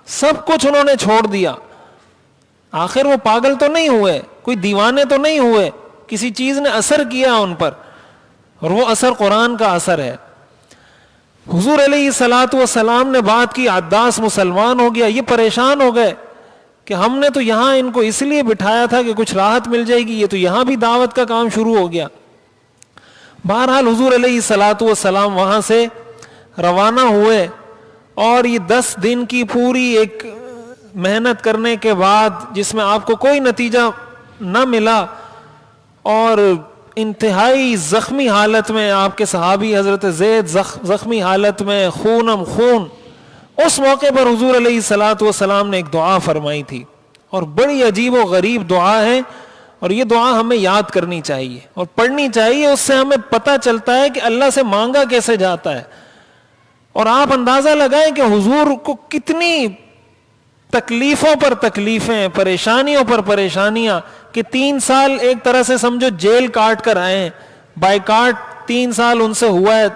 سب کچھ انہوں نے چھوڑ دیا. آخر وہ پاگل تو نہیں ہوئے, کوئی دیوانے تو نہیں ہوئے, کسی چیز نے اثر کیا ان پر, اور وہ اثر قرآن کا اثر ہے. حضور علیہ الصلوۃ والسلام نے بات کی, عداس مسلمان ہو گیا, یہ پریشان ہو گئے کہ ہم نے تو یہاں ان کو اس لیے بٹھایا تھا کہ کچھ راحت مل جائے گی, یہ تو یہاں بھی دعوت کا کام شروع ہو گیا. بہرحال حضور علیہ الصلوۃ والسلام وہاں سے روانہ ہوئے, اور یہ 10 دن کی پوری ایک محنت کرنے کے بعد, جس میں آپ کو کوئی نتیجہ نہ ملا, اور انتہائی زخمی حالت میں آپ کے صحابی حضرت زید زخمی حالت میں, خونم خون, اس موقع پر حضور علیہ الصلوۃ والسلام نے ایک دعا فرمائی تھی, اور بڑی عجیب و غریب دعا ہے, اور یہ دعا ہمیں یاد کرنی چاہیے اور پڑھنی چاہیے. اس سے ہمیں پتہ چلتا ہے کہ اللہ سے مانگا کیسے جاتا ہے. اور آپ اندازہ لگائیں کہ حضور کو کتنی تکلیفوں پر تکلیفیں, پریشانیوں پر پریشانیاں, کہ 3 سال ایک طرح سے سمجھو جیل کاٹ کر آئے ہیں, بائی کاٹ 3 سال ان سے ہوا ہے.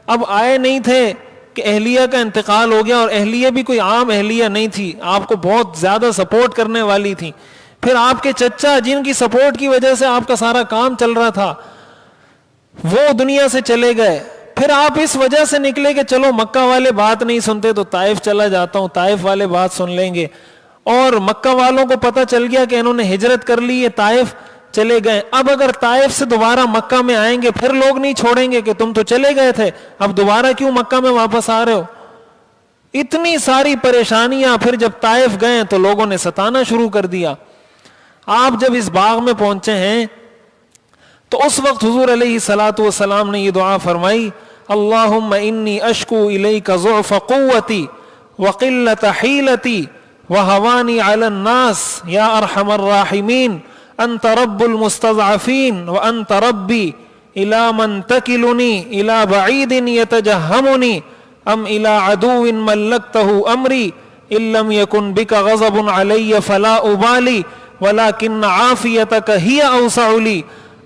اب آئے نہیں تھے کہ اہلیہ کا انتقال ہو گیا, اور اہلیہ بھی کوئی عام اہلیہ نہیں تھی, آپ کو بہت زیادہ سپورٹ کرنے والی تھی. پھر آپ کے چچا جن کی سپورٹ کی وجہ سے آپ کا سارا کام چل رہا تھا, وہ دنیا سے چلے گئے. پھر آپ اس وجہ سے نکلے کہ چلو مکہ والے بات نہیں سنتے تو طائف چلا جاتا ہوں, طائف والے بات سن لیں گے. اور مکہ والوں کو پتہ چل گیا کہ انہوں نے ہجرت کر لی, یہ طائف چلے گئے. اب اگر طائف سے دوبارہ مکہ میں آئیں گے, پھر لوگ نہیں چھوڑیں گے کہ تم تو چلے گئے تھے, اب دوبارہ کیوں مکہ میں واپس آ رہے ہو. اتنی ساری پریشانیاں. پھر جب طائف گئے تو لوگوں نے ستانا شروع کر دیا. آپ جب اس باغ میں پہنچے ہیں تو اس وقت حضور علیہ الصلوۃ والسلام نے یہ دعا فرمائی, اللہم انی اشکو الیک ضعف قوتی وقلت حیلتی وہوانی علی الناس یا ارحم الراحمین, انت رب المستضعفین وانت ربی الی من تکلنی الی بعید یتجہمنی ام الی عدو ملکتہ امری ان لم یکن بک غضب علی فلا ابالی ولكن عافيتك هي اوسع لي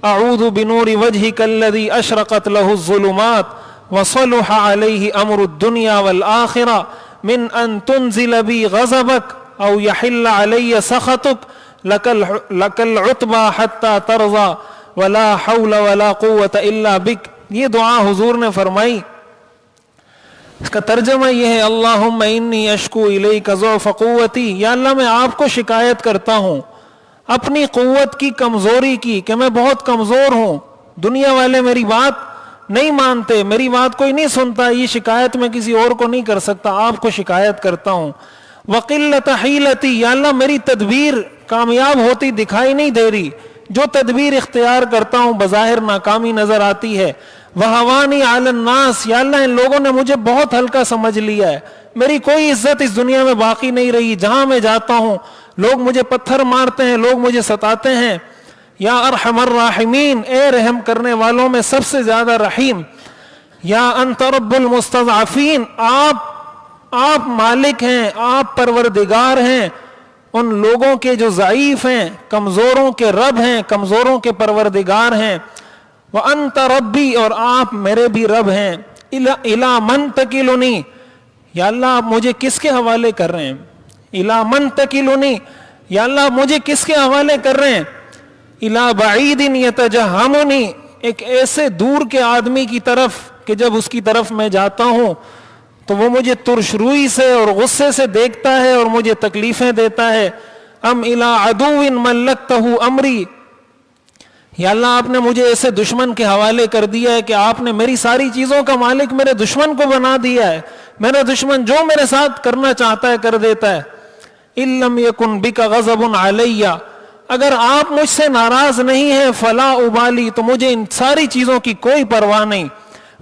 اعوذ بنور وجهك الذي اشرقت له الظلمات وصلح عليه امر الدنيا والاخره من ان تنزل بي غضبك او يحل علي سخطك لك العتبى حتى ترضى ولا حول ولا قوه الا بك. یہ دعا حضور نے فرمائی. اس کا ترجمہ یہ ہے, اللہم انی اشکو الیک ضعف قوتی, یا اللہ میں آپ کو شکایت کرتا ہوں اپنی قوت کی کمزوری کی, کہ میں بہت کمزور ہوں, دنیا والے میری بات نہیں مانتے, میری بات کوئی نہیں سنتا, یہ شکایت میں کسی اور کو نہیں کر سکتا, آپ کو شکایت کرتا ہوں. وقلت حیلتی, یا اللہ میری تدبیر کامیاب ہوتی دکھائی نہیں دے رہی, جو تدبیر اختیار کرتا ہوں بظاہر ناکامی نظر آتی ہے. وہوانی علی الناس, یا اللہ ان لوگوں نے مجھے بہت ہلکا سمجھ لیا ہے, میری کوئی عزت اس دنیا میں باقی نہیں رہی, جہاں میں جاتا ہوں لوگ مجھے پتھر مارتے ہیں, لوگ مجھے ستاتے ہیں. یا ارحم الراحمین, اے رحم کرنے والوں میں سب سے زیادہ رحیم. یا انت رب المستضعفین, آپ مالک ہیں, آپ پروردگار ہیں ان لوگوں کے جو ضعیف ہیں, کمزوروں کے رب ہیں, کمزوروں کے پروردگار ہیں. وانت ربی, اور آپ میرے بھی رب ہیں. الی من تکلنی, یا اللہ آپ مجھے کس کے حوالے کر رہے ہیں. الی من تکلنی, یا اللہ مجھے کس کے حوالے کر رہے ہیں. الی بعید یتجہمنی, ایک ایسے دور کے آدمی کی طرف کہ جب اس کی طرف میں جاتا ہوں تو وہ مجھے ترش روئی سے اور غصے سے دیکھتا ہے اور مجھے تکلیفیں دیتا ہے. ام الی عدو ملکتہ امری, یا اللہ آپ نے مجھے ایسے دشمن کے حوالے کر دیا ہے کہ آپ نے میری ساری چیزوں کا مالک میرے دشمن کو بنا دیا ہے, میرا دشمن جو میرے ساتھ کرنا چاہتا ہے کر دیتا ہے. ان لم یکن بک غضب علی, اگر آپ مجھ سے ناراض نہیں ہیں فلا ابالی, تو مجھے ان ساری چیزوں کی کوئی پرواہ نہیں.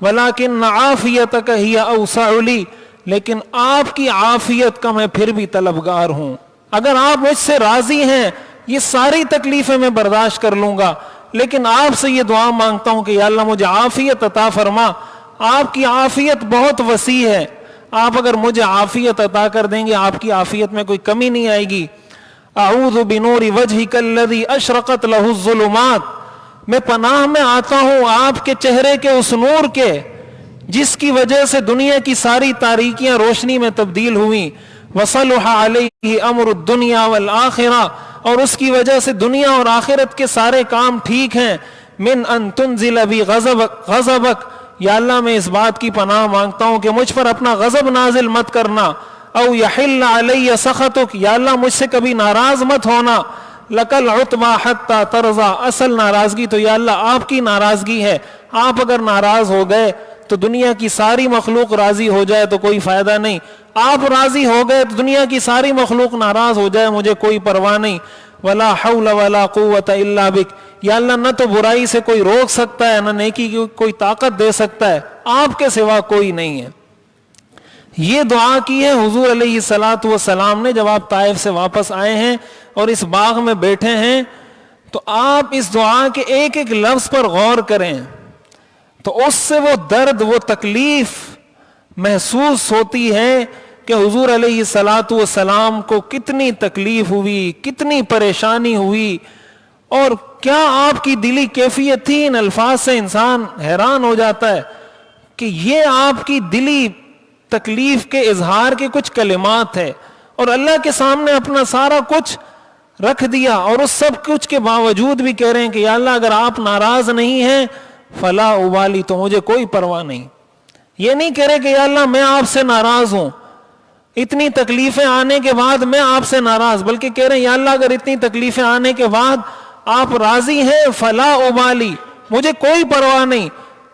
ولیکن عافیتک ہی اوسع لی, لیکن آپ کی عافیت کا میں پھر بھی طلبگار ہوں. اگر آپ مجھ سے راضی ہیں یہ ساری تکلیفیں میں برداشت کر لوں گا, لیکن آپ سے یہ دعا مانگتا ہوں کہ یا اللہ مجھے عافیت عطا فرما. آپ کی عافیت بہت وسیع ہے, آپ اگر مجھے عافیت عطا کر دیں گے آپ کی عافیت میں کوئی کمی نہیں آئے گی. اعوذ بنور وجہک الذی اشرقت لہ الظلمات, میں پناہ میں آتا ہوں آپ کے چہرے کے اس نور کے جس کی وجہ سے دنیا کی ساری تاریکیاں روشنی میں تبدیل ہوئیں. وصلح علیہ امر الدنیا والآخرہ, اور اس کی وجہ سے دنیا اور آخرت کے سارے کام ٹھیک ہیں. من ان تنزل بی غضبک, یا اللہ میں اس بات کی پناہ مانگتا ہوں کہ مجھ پر اپنا غضب نازل مت کرنا. او یحل علی سخطک, یا اللہ مجھ سے کبھی ناراض مت ہونا. لک العتبی حتی ترضی, اصل ناراضگی تو یا اللہ آپ کی ناراضگی ہے. آپ اگر ناراض ہو گئے تو دنیا کی ساری مخلوق راضی ہو جائے تو کوئی فائدہ نہیں. آپ راضی ہو گئے تو دنیا کی ساری مخلوق ناراض ہو جائے مجھے کوئی پرواہ نہیں. ولا حول ولا قوت الا بک, یا اللہ نہ تو برائی سے کوئی روک سکتا ہے نہ نیکی کی کوئی طاقت دے سکتا ہے, آپ کے سوا کوئی نہیں ہے. یہ دعا کی ہے حضور علیہ الصلوۃ والسلام نے جب آپ طائف سے واپس آئے ہیں اور اس باغ میں بیٹھے ہیں. تو آپ اس دعا کے ایک ایک لفظ پر غور کریں تو اس سے وہ درد, وہ تکلیف محسوس ہوتی ہے کہ حضور علیہ الصلوۃ والسلام کو کتنی تکلیف ہوئی, کتنی پریشانی ہوئی, اور کیا آپ کی دلی کیفیت تھی. ان الفاظ سے انسان حیران ہو جاتا ہے کہ یہ آپ کی دلی تکلیف کے اظہار کے کچھ کلمات ہیں, اور اللہ کے سامنے اپنا سارا کچھ رکھ دیا, اور اس سب کچھ کے باوجود بھی کہہ رہے ہیں کہ یا اللہ اگر آپ ناراض نہیں ہیں فلا ابالی, تو مجھے کوئی پرواہ نہیں. یہ نہیں کہہ رہے کہ یا اللہ میں آپ سے ناراض ہوں, اتنی تکلیفیں آنے کے بعد میں آپ سے ناراض, بلکہ کہہ رہے ہیں یا اللہ اگر اتنی تکلیفیں آنے کے بعد آپ راضی ہیں فلا ابالی, مجھے کوئی پرواہ نہیں.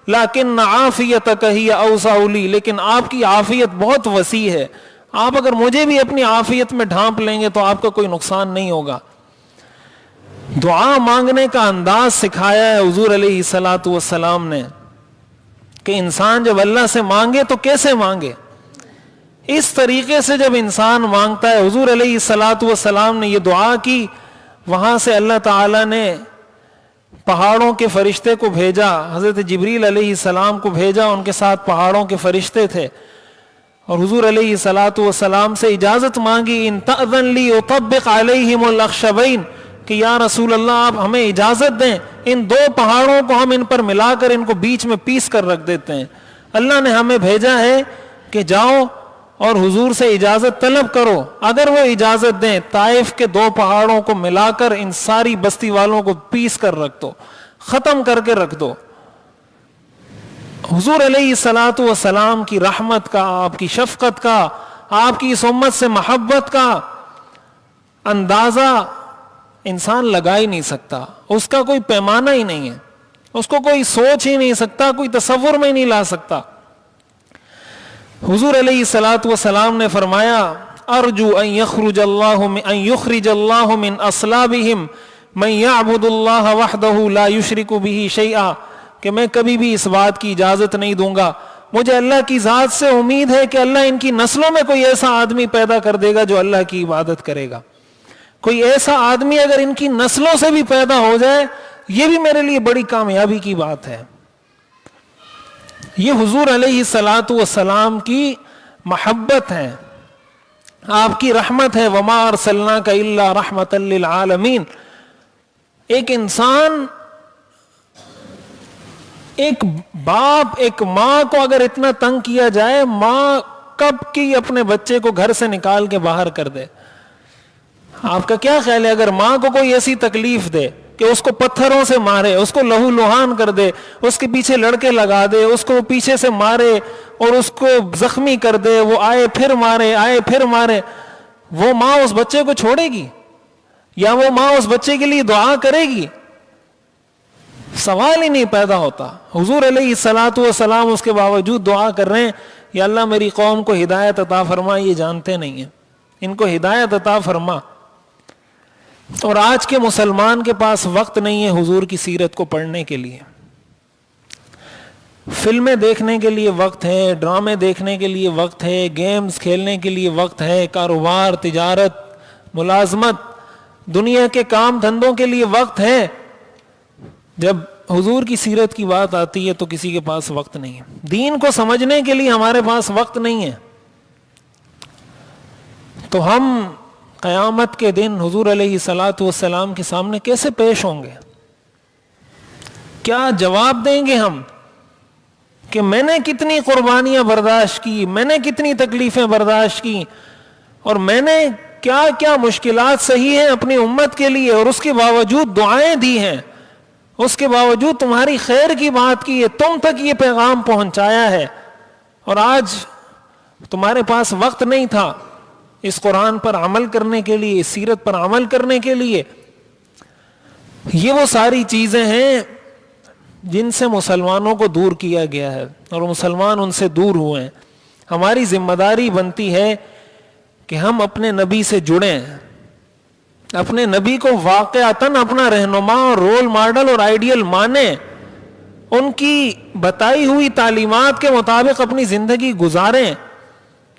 لیکن عافیتک ہی اوسع لی, لیکن آپ کی عافیت بہت وسیع ہے, آپ اگر مجھے بھی اپنی عافیت میں ڈھانپ لیں گے تو آپ کا کوئی نقصان نہیں ہوگا. دعا مانگنے کا انداز سکھایا ہے حضور علیہ الصلوۃ والسلام نے کہ انسان جب اللہ سے مانگے تو کیسے مانگے. اس طریقے سے جب انسان مانگتا ہے, حضور علیہ الصلوۃ والسلام نے یہ دعا کی, وہاں سے اللہ تعالی نے پہاڑوں کے فرشتے کو بھیجا, حضرت جبریل علیہ السلام کو بھیجا, ان کے ساتھ پہاڑوں کے فرشتے تھے, اور حضور علیہ الصلوۃ والسلام سے اجازت مانگی. ان تأذن لی اطبق علیہم الاخشبین, کہ یا رسول اللہ آپ ہمیں اجازت دیں ان دو پہاڑوں کو ہم ان پر ملا کر ان کو بیچ میں پیس کر رکھ دیتے ہیں. اللہ نے ہمیں بھیجا ہے کہ جاؤ اور حضور سے اجازت طلب کرو, اگر وہ اجازت دیں طائف کے دو پہاڑوں کو ملا کر ان ساری بستی والوں کو پیس کر رکھ دو, ختم کر کے رکھ دو. حضور علیہ الصلوۃ والسلام کی رحمت کا, آپ کی شفقت کا, آپ کی اس امت سے محبت کا اندازہ انسان لگا ہی نہیں سکتا, اس کا کوئی پیمانہ ہی نہیں ہے, اس کو کوئی سوچ ہی نہیں سکتا, کوئی تصور میں نہیں لا سکتا. حضور علیہ الصلوۃ والسلام نے فرمایا ارجو ان یخرج اللہ من اصلابہم من یعبد اللہ وحدہ لا یشرک بہ شیئا, کہ میں کبھی بھی اس بات کی اجازت نہیں دوں گا, مجھے اللہ کی ذات سے امید ہے کہ اللہ ان کی نسلوں میں کوئی ایسا آدمی پیدا کر دے گا جو اللہ کی عبادت کرے گا. کوئی ایسا آدمی اگر ان کی نسلوں سے بھی پیدا ہو جائے, یہ بھی میرے لیے بڑی کامیابی کی بات ہے. یہ حضور علیہ الصلوۃ والسلام کی محبت ہے, آپ کی رحمت ہے. وما ارسلناک الا رحمۃ للعالمین. ایک انسان, ایک باپ, ایک ماں کو اگر اتنا تنگ کیا جائے, ماں کب کی اپنے بچے کو گھر سے نکال کے باہر کر دے. آپ کا کیا خیال ہے اگر ماں کو کوئی ایسی تکلیف دے کہ اس کو پتھروں سے مارے, اس کو لہو لہان کر دے, اس کے پیچھے لڑکے لگا دے, اس کو پیچھے سے مارے اور اس کو زخمی کر دے, وہ آئے پھر مارے, آئے پھر مارے, وہ ماں اس بچے کو چھوڑے گی یا وہ ماں اس بچے کے لیے دعا کرے گی؟ سوال ہی نہیں پیدا ہوتا. حضور علیہ الصلوۃ والسلام اس کے باوجود دعا کر رہے ہیں, یا اللہ میری قوم کو ہدایت عطا فرما, یہ جانتے نہیں ہیں, ان کو ہدایت عطا فرما. اور آج کے مسلمان کے پاس وقت نہیں ہے حضور کی سیرت کو پڑھنے کے لیے. فلمیں دیکھنے کے لیے وقت ہے, ڈرامے دیکھنے کے لیے وقت ہے, گیمز کھیلنے کے لیے وقت ہے, کاروبار, تجارت, ملازمت, دنیا کے کام دھندوں کے لیے وقت ہے. جب حضور کی سیرت کی بات آتی ہے تو کسی کے پاس وقت نہیں ہے. دین کو سمجھنے کے لیے ہمارے پاس وقت نہیں ہے. تو ہم قیامت کے دن حضور علیہ الصلاۃ والسلام کے سامنے کیسے پیش ہوں گے؟ کیا جواب دیں گے ہم کہ میں نے کتنی قربانیاں برداشت کی، میں نے کتنی تکلیفیں برداشت کی، اور میں نے کیا کیا مشکلات سہی ہیں اپنی امت کے لیے، اور اس کے باوجود دعائیں دی ہیں، اس کے باوجود تمہاری خیر کی بات کی ہے، تم تک یہ پیغام پہنچایا ہے، اور آج تمہارے پاس وقت نہیں تھا اس قرآن پر عمل کرنے کے لیے، اس سیرت پر عمل کرنے کے لیے۔ یہ وہ ساری چیزیں ہیں جن سے مسلمانوں کو دور کیا گیا ہے، اور مسلمان ان سے دور ہوئے ہیں۔ ہماری ذمہ داری بنتی ہے کہ ہم اپنے نبی سے جڑیں، اپنے نبی کو واقعتاً اپنا رہنما اور رول ماڈل اور آئیڈیل مانیں، ان کی بتائی ہوئی تعلیمات کے مطابق اپنی زندگی گزاریں،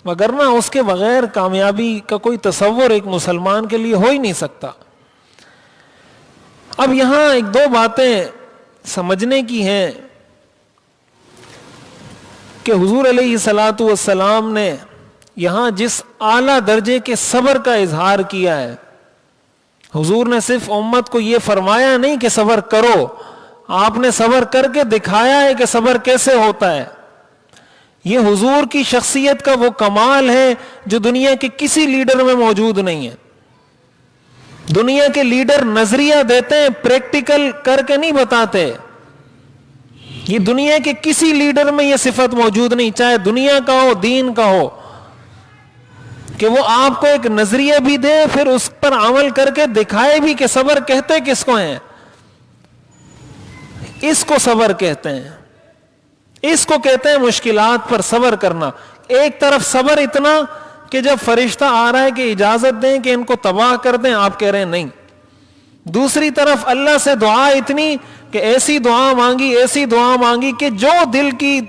وگرنہ اس کے بغیر کامیابی کا کوئی تصور ایک مسلمان کے لیے ہو ہی نہیں سکتا۔ اب یہاں ایک دو باتیں سمجھنے کی ہیں کہ حضور علیہ الصلاۃ والسلام نے یہاں جس اعلیٰ درجے کے صبر کا اظہار کیا ہے، حضور نے صرف امت کو یہ فرمایا نہیں کہ صبر کرو، آپ نے صبر کر کے دکھایا ہے کہ صبر کیسے ہوتا ہے۔ یہ حضور کی شخصیت کا وہ کمال ہے جو دنیا کے کسی لیڈر میں موجود نہیں ہے۔ دنیا کے لیڈر نظریہ دیتے ہیں، پریکٹیکل کر کے نہیں بتاتے۔ یہ دنیا کے کسی لیڈر میں یہ صفت موجود نہیں، چاہے دنیا کا ہو دین کا ہو، کہ وہ آپ کو ایک نظریہ بھی دے پھر اس پر عمل کر کے دکھائے بھی کہ صبر کہتے کس کو ہیں۔ اس کو صبر کہتے ہیں، اس کو کہتے ہیں مشکلات پر صبر کرنا۔ ایک طرف صبر اتنا کہ جب فرشتہ آ رہا ہے کہ اجازت دیں کہ ان کو تباہ کر دیں، آپ کہہ رہے ہیں نہیں۔ دوسری طرف اللہ سے دعا اتنی کہ ایسی دعا مانگی کہ جو دل کی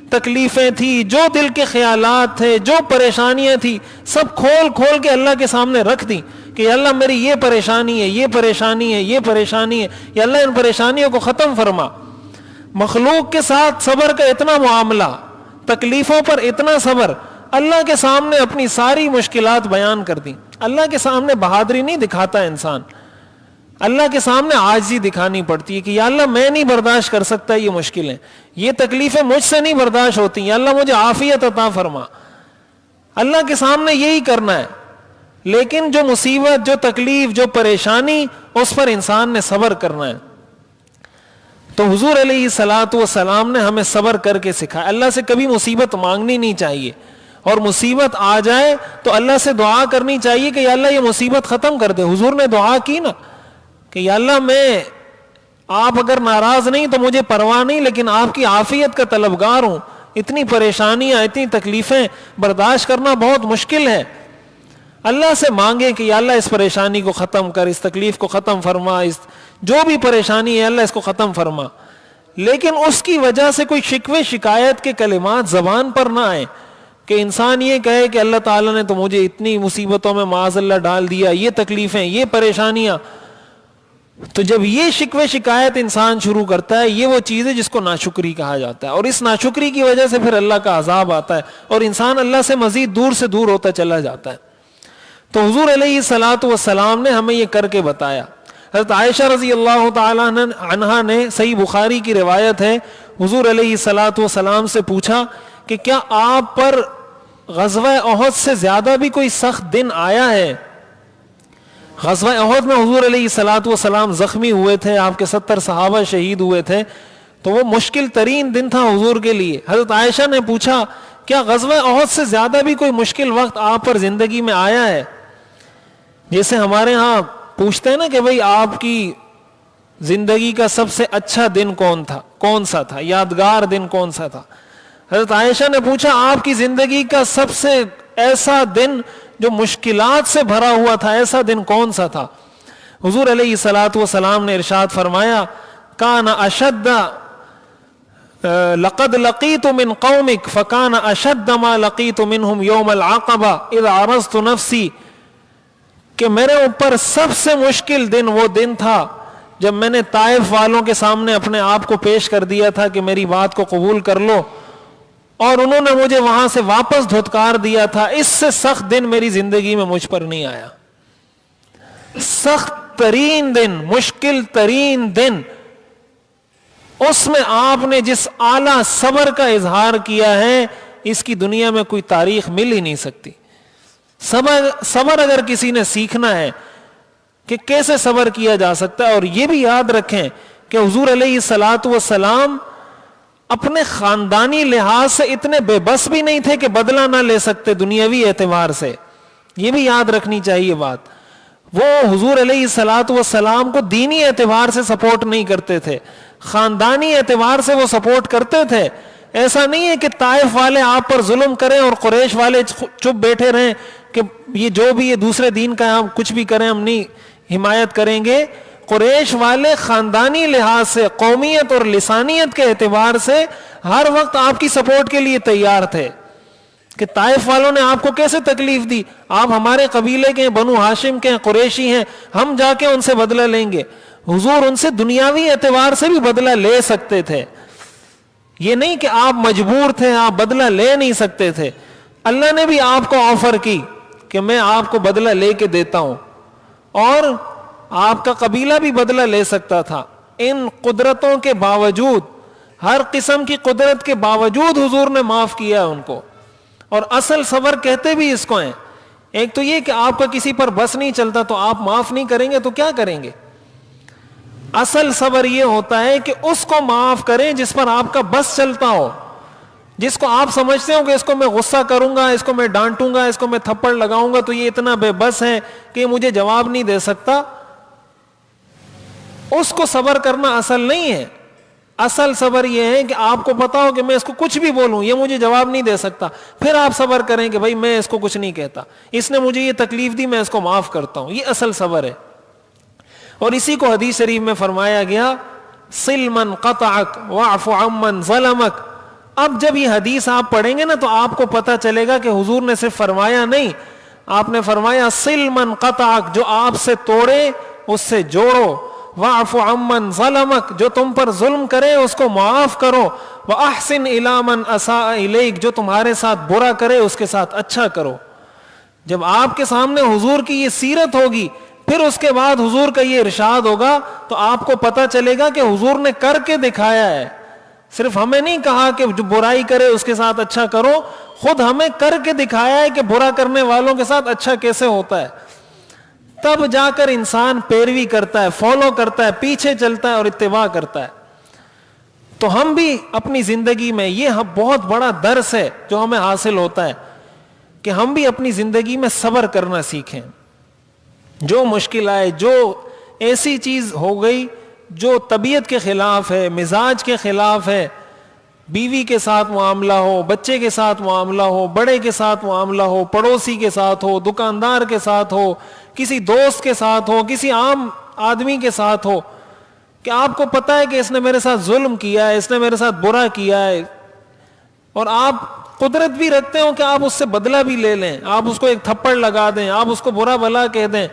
تکلیفیں تھی، جو دل کے خیالات تھے، جو پریشانیاں تھی، سب کھول کھول کے اللہ کے سامنے رکھ دی کہ اللہ میری یہ پریشانی ہے، یہ پریشانی ہے، یہ پریشانی ہے، یا اللہ ان پریشانیوں کو ختم فرما۔ مخلوق کے ساتھ صبر کا اتنا معاملہ، تکلیفوں پر اتنا صبر، اللہ کے سامنے اپنی ساری مشکلات بیان کر دی۔ اللہ کے سامنے بہادری نہیں دکھاتا انسان، اللہ کے سامنے عاجزی دکھانی پڑتی ہے کہ یا اللہ میں نہیں برداشت کر سکتا یہ مشکلیں، یہ تکلیفیں مجھ سے نہیں برداشت ہوتی، یا اللہ مجھے عافیت عطا فرما۔ اللہ کے سامنے یہی کرنا ہے۔ لیکن جو مصیبت، جو تکلیف، جو پریشانی، اس پر انسان نے صبر کرنا ہے۔ تو حضور علیہ الصلاۃ والسلام نے ہمیں صبر کر کے سکھایا۔ اللہ سے کبھی مصیبت مانگنی نہیں چاہیے، اور مصیبت آ جائے تو اللہ سے دعا کرنی چاہیے کہ یا اللہ یہ مصیبت ختم کر دے۔ حضور نے دعا کی نا کہ یا اللہ میں، آپ اگر ناراض نہیں تو مجھے پرواہ نہیں، لیکن آپ کی عافیت کا طلبگار ہوں، اتنی پریشانیاں، اتنی تکلیفیں برداشت کرنا بہت مشکل ہے۔ اللہ سے مانگے کہ یا اللہ اس پریشانی کو ختم کر، اس تکلیف کو ختم فرما، اس جو بھی پریشانی ہے اللہ اس کو ختم فرما۔ لیکن اس کی وجہ سے کوئی شکوے شکایت کے کلمات زبان پر نہ آئے کہ انسان یہ کہے کہ اللہ تعالیٰ نے تو مجھے اتنی مصیبتوں میں معاذ اللہ ڈال دیا، یہ تکلیفیں، یہ پریشانیاں۔ تو جب یہ شکوے شکایت انسان شروع کرتا ہے، یہ وہ چیز ہے جس کو ناشکری کہا جاتا ہے، اور اس ناشکری کی وجہ سے پھر اللہ کا عذاب آتا ہے، اور انسان اللہ سے مزید دور سے دور ہوتا چلا جاتا ہے۔ تو حضور علیہ الصلاۃ والسلام نے ہمیں یہ کر کے بتایا۔ حضرت عائشہ رضی اللہ تعالیٰ عنہا نے، صحیح بخاری کی روایت ہے، حضور علیہ الصلاۃ والسلام سے پوچھا کہ کیا آپ پر غزوہ احد سے زیادہ بھی کوئی سخت دن آیا ہے؟ غزوہ احد میں حضور علیہ الصلاۃ والسلام زخمی ہوئے تھے، آپ کے 70 صحابہ شہید ہوئے تھے، تو وہ مشکل ترین دن تھا حضور کے لیے۔ حضرت عائشہ نے پوچھا کیا غزوہ احد سے زیادہ بھی کوئی مشکل وقت آپ پر زندگی میں آیا ہے؟ جیسے ہمارے ہاں پوچھتے ہیں نا کہ بھئی آپ کی زندگی کا سب سے اچھا دن کون سا تھا، یادگار دن کون سا تھا؟ حضرت عائشہ نے پوچھا آپ کی زندگی کا سب سے ایسا دن جو مشکلات سے بھرا ہوا تھا، ایسا دن کون سا تھا؟ حضور علیہ الصلاۃ والسلام نے ارشاد فرمایا کان اشد لقد لقیت من قومک فکان اشد ما لقیت منہم یوم العقبہ اذ عرضت نفسی، کہ میرے اوپر سب سے مشکل دن وہ دن تھا جب میں نے طائف والوں کے سامنے اپنے آپ کو پیش کر دیا تھا کہ میری بات کو قبول کر لو، اور انہوں نے مجھے وہاں سے واپس دھتکار دیا تھا، اس سے سخت دن میری زندگی میں مجھ پر نہیں آیا. سخت ترین دن، مشکل ترین دن، اس میں آپ نے جس اعلیٰ صبر کا اظہار کیا ہے اس کی دنیا میں کوئی تاریخ مل ہی نہیں سکتی. صبر اگر کسی نے سیکھنا ہے کہ کیسے صبر کیا جا سکتا ہے. اور یہ بھی یاد رکھیں کہ حضور علیہ الصلاۃ والسلام اپنے خاندانی لحاظ سے اتنے بے بس بھی نہیں تھے کہ بدلہ نہ لے سکتے دنیاوی اعتبار سے. یہ بھی یاد رکھنی چاہیے بات. وہ حضور علیہ الصلاۃ والسلام کو دینی اعتبار سے سپورٹ نہیں کرتے تھے، خاندانی اعتبار سے وہ سپورٹ کرتے تھے. ایسا نہیں ہے کہ طائف والے آپ پر ظلم کریں اور قریش والے چپ بیٹھے رہیں کہ یہ جو بھی یہ دوسرے دین کا ہم کچھ بھی کریں ہم نہیں حمایت کریں گے. قریش والے خاندانی لحاظ سے، قومیت اور لسانیت کے اعتبار سے ہر وقت آپ کی سپورٹ کے لیے تیار تھے کہ طائف والوں نے آپ کو کیسے تکلیف دی، آپ ہمارے قبیلے کے ہیں، بنو ہاشم کے ہیں، قریشی ہیں، ہم جا کے ان سے بدلہ لیں گے. حضور ان سے دنیاوی اعتبار سے بھی بدلہ لے سکتے تھے. یہ نہیں کہ آپ مجبور تھے، آپ بدلہ لے نہیں سکتے تھے. اللہ نے بھی آپ کو آفر کی کہ میں آپ کو بدلہ لے کے دیتا ہوں، اور آپ کا قبیلہ بھی بدلہ لے سکتا تھا. ان قدرتوں کے باوجود، ہر قسم کی قدرت کے باوجود حضور نے معاف کیا ان کو. اور اصل صبر کہتے بھی اس کو ہیں. ایک تو یہ کہ آپ کا کسی پر بس نہیں چلتا تو آپ معاف نہیں کریں گے تو کیا کریں گے. اصل صبر یہ ہوتا ہے کہ اس کو معاف کریں جس پر آپ کا بس چلتا ہو، جس کو آپ سمجھتے ہو کہ اس کو میں غصہ کروں گا، اس کو میں ڈانٹوں گا، اس کو میں تھپڑ لگاؤں گا تو یہ اتنا بے بس ہے کہ یہ مجھے جواب نہیں دے سکتا. اس کو صبر کرنا اصل نہیں ہے. اصل صبر یہ ہے کہ آپ کو پتا ہو کہ میں اس کو کچھ بھی بولوں یہ مجھے جواب نہیں دے سکتا، پھر آپ صبر کریں کہ بھائی میں اس کو کچھ نہیں کہتا، اس نے مجھے یہ تکلیف دی میں اس کو معاف کرتا ہوں. یہ اصل صبر ہے. اور اسی کو حدیث شریف میں فرمایا گیا صل من قطعک واعف عمن ظلمک. اب جب یہ حدیث آپ پڑھیں گے نا تو آپ کو پتا چلے گا کہ حضور نے صرف فرمایا نہیں، آپ نے فرمایا صل من قطعک، جو آپ سے توڑے اس سے جوڑو، واعف عمن ظلمک، جو تم پر ظلم کرے اس کو معاف کرو، واحسن الی من اساء الیک، جو تمہارے ساتھ برا کرے اس کے ساتھ اچھا کرو. جب آپ کے سامنے حضور کی یہ سیرت ہوگی پھر اس کے بعد حضور کا یہ ارشاد ہوگا تو آپ کو پتا چلے گا کہ حضور نے کر کے دکھایا ہے. صرف ہمیں نہیں کہا کہ جو برائی کرے اس کے ساتھ اچھا کرو، خود ہمیں کر کے دکھایا ہے کہ برا کرنے والوں کے ساتھ اچھا کیسے ہوتا ہے. تب جا کر انسان پیروی کرتا ہے، فالو کرتا ہے، پیچھے چلتا ہے اور اتباع کرتا ہے. تو ہم بھی اپنی زندگی میں یہ بہت بڑا درس ہے جو ہمیں حاصل ہوتا ہے کہ ہم بھی اپنی زندگی میں صبر کرنا سیکھیں. جو مشکل آئے، جو ایسی چیز ہو گئی جو طبیعت کے خلاف ہے، مزاج کے خلاف ہے، بیوی کے ساتھ معاملہ ہو، بچے کے ساتھ معاملہ ہو، بڑے کے ساتھ معاملہ ہو، پڑوسی کے ساتھ ہو، دکاندار کے ساتھ ہو، کسی دوست کے ساتھ ہو، کسی عام آدمی کے ساتھ ہو، کہ آپ کو پتا ہے کہ اس نے میرے ساتھ ظلم کیا ہے، اس نے میرے ساتھ برا کیا ہے، اور آپ قدرت بھی رکھتے ہو کہ آپ اس سے بدلہ بھی لے لیں، آپ اس کو ایک تھپڑ لگا دیں، آپ اس کو برا بھلا کہہ دیں.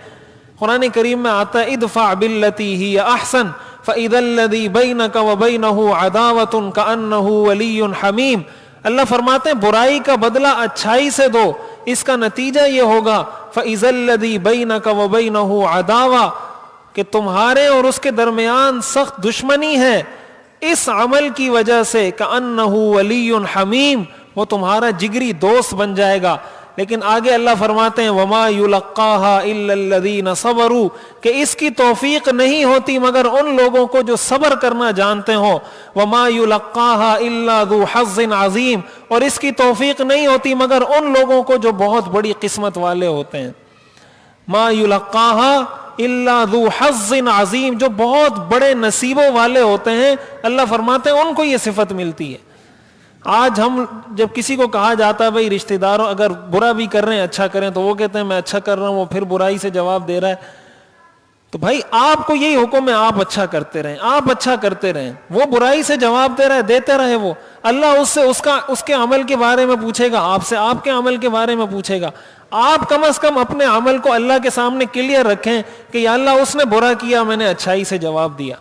قرآن کریم میں آتا ہے ادفع باللتی ہی احسن فاذا الذی بینک وبینہ عداوۃ کأنہ ولی حمیم. اللہ فرماتے ہیں برائی کا بدلہ اچھائی سے دو، اس کا نتیجہ یہ ہوگا فاذا الذی بینک وبینہ عداوۃ، کہ تمہارے اور اس کے درمیان سخت دشمنی ہے اس عمل کی وجہ سے، کأنہ ولی حمیم، وہ تمہارا جگری دوست بن جائے گا. لیکن آگے اللہ فرماتے ہیں وما یلقاها الا الذین صبروا، کہ اس کی توفیق نہیں ہوتی مگر ان لوگوں کو جو صبر کرنا جانتے ہوں. وما یلقاها الا ذو حظ عظیم، اور اس کی توفیق نہیں ہوتی مگر ان لوگوں کو جو بہت بڑی قسمت والے ہوتے ہیں. ما یلقاها الا ذو حظ عظیم، جو بہت بڑے نصیبوں والے ہوتے ہیں، اللہ فرماتے ہیں ان کو یہ صفت ملتی ہے. آج ہم جب کسی کو کہا جاتا ہے بھائی رشتہ داروں اگر برا بھی کر رہے ہیں اچھا کریں، تو وہ کہتے ہیں میں اچھا کر رہا ہوں، وہ پھر برائی سے جواب دے رہا ہے. تو بھائی آپ کو یہی حکم ہے آپ اچھا کرتے رہیں، آپ اچھا کرتے رہیں. وہ برائی سے جواب دے رہا ہے، دیتے رہے. وہ اللہ اس سے اس کے عمل کے بارے میں پوچھے گا، آپ سے آپ کے عمل کے بارے میں پوچھے گا. آپ کم از کم اپنے عمل کو اللہ کے سامنے کلیئر رکھیں کہ یا اللہ اس نے برا کیا، میں نے اچھائی سے جواب دیا.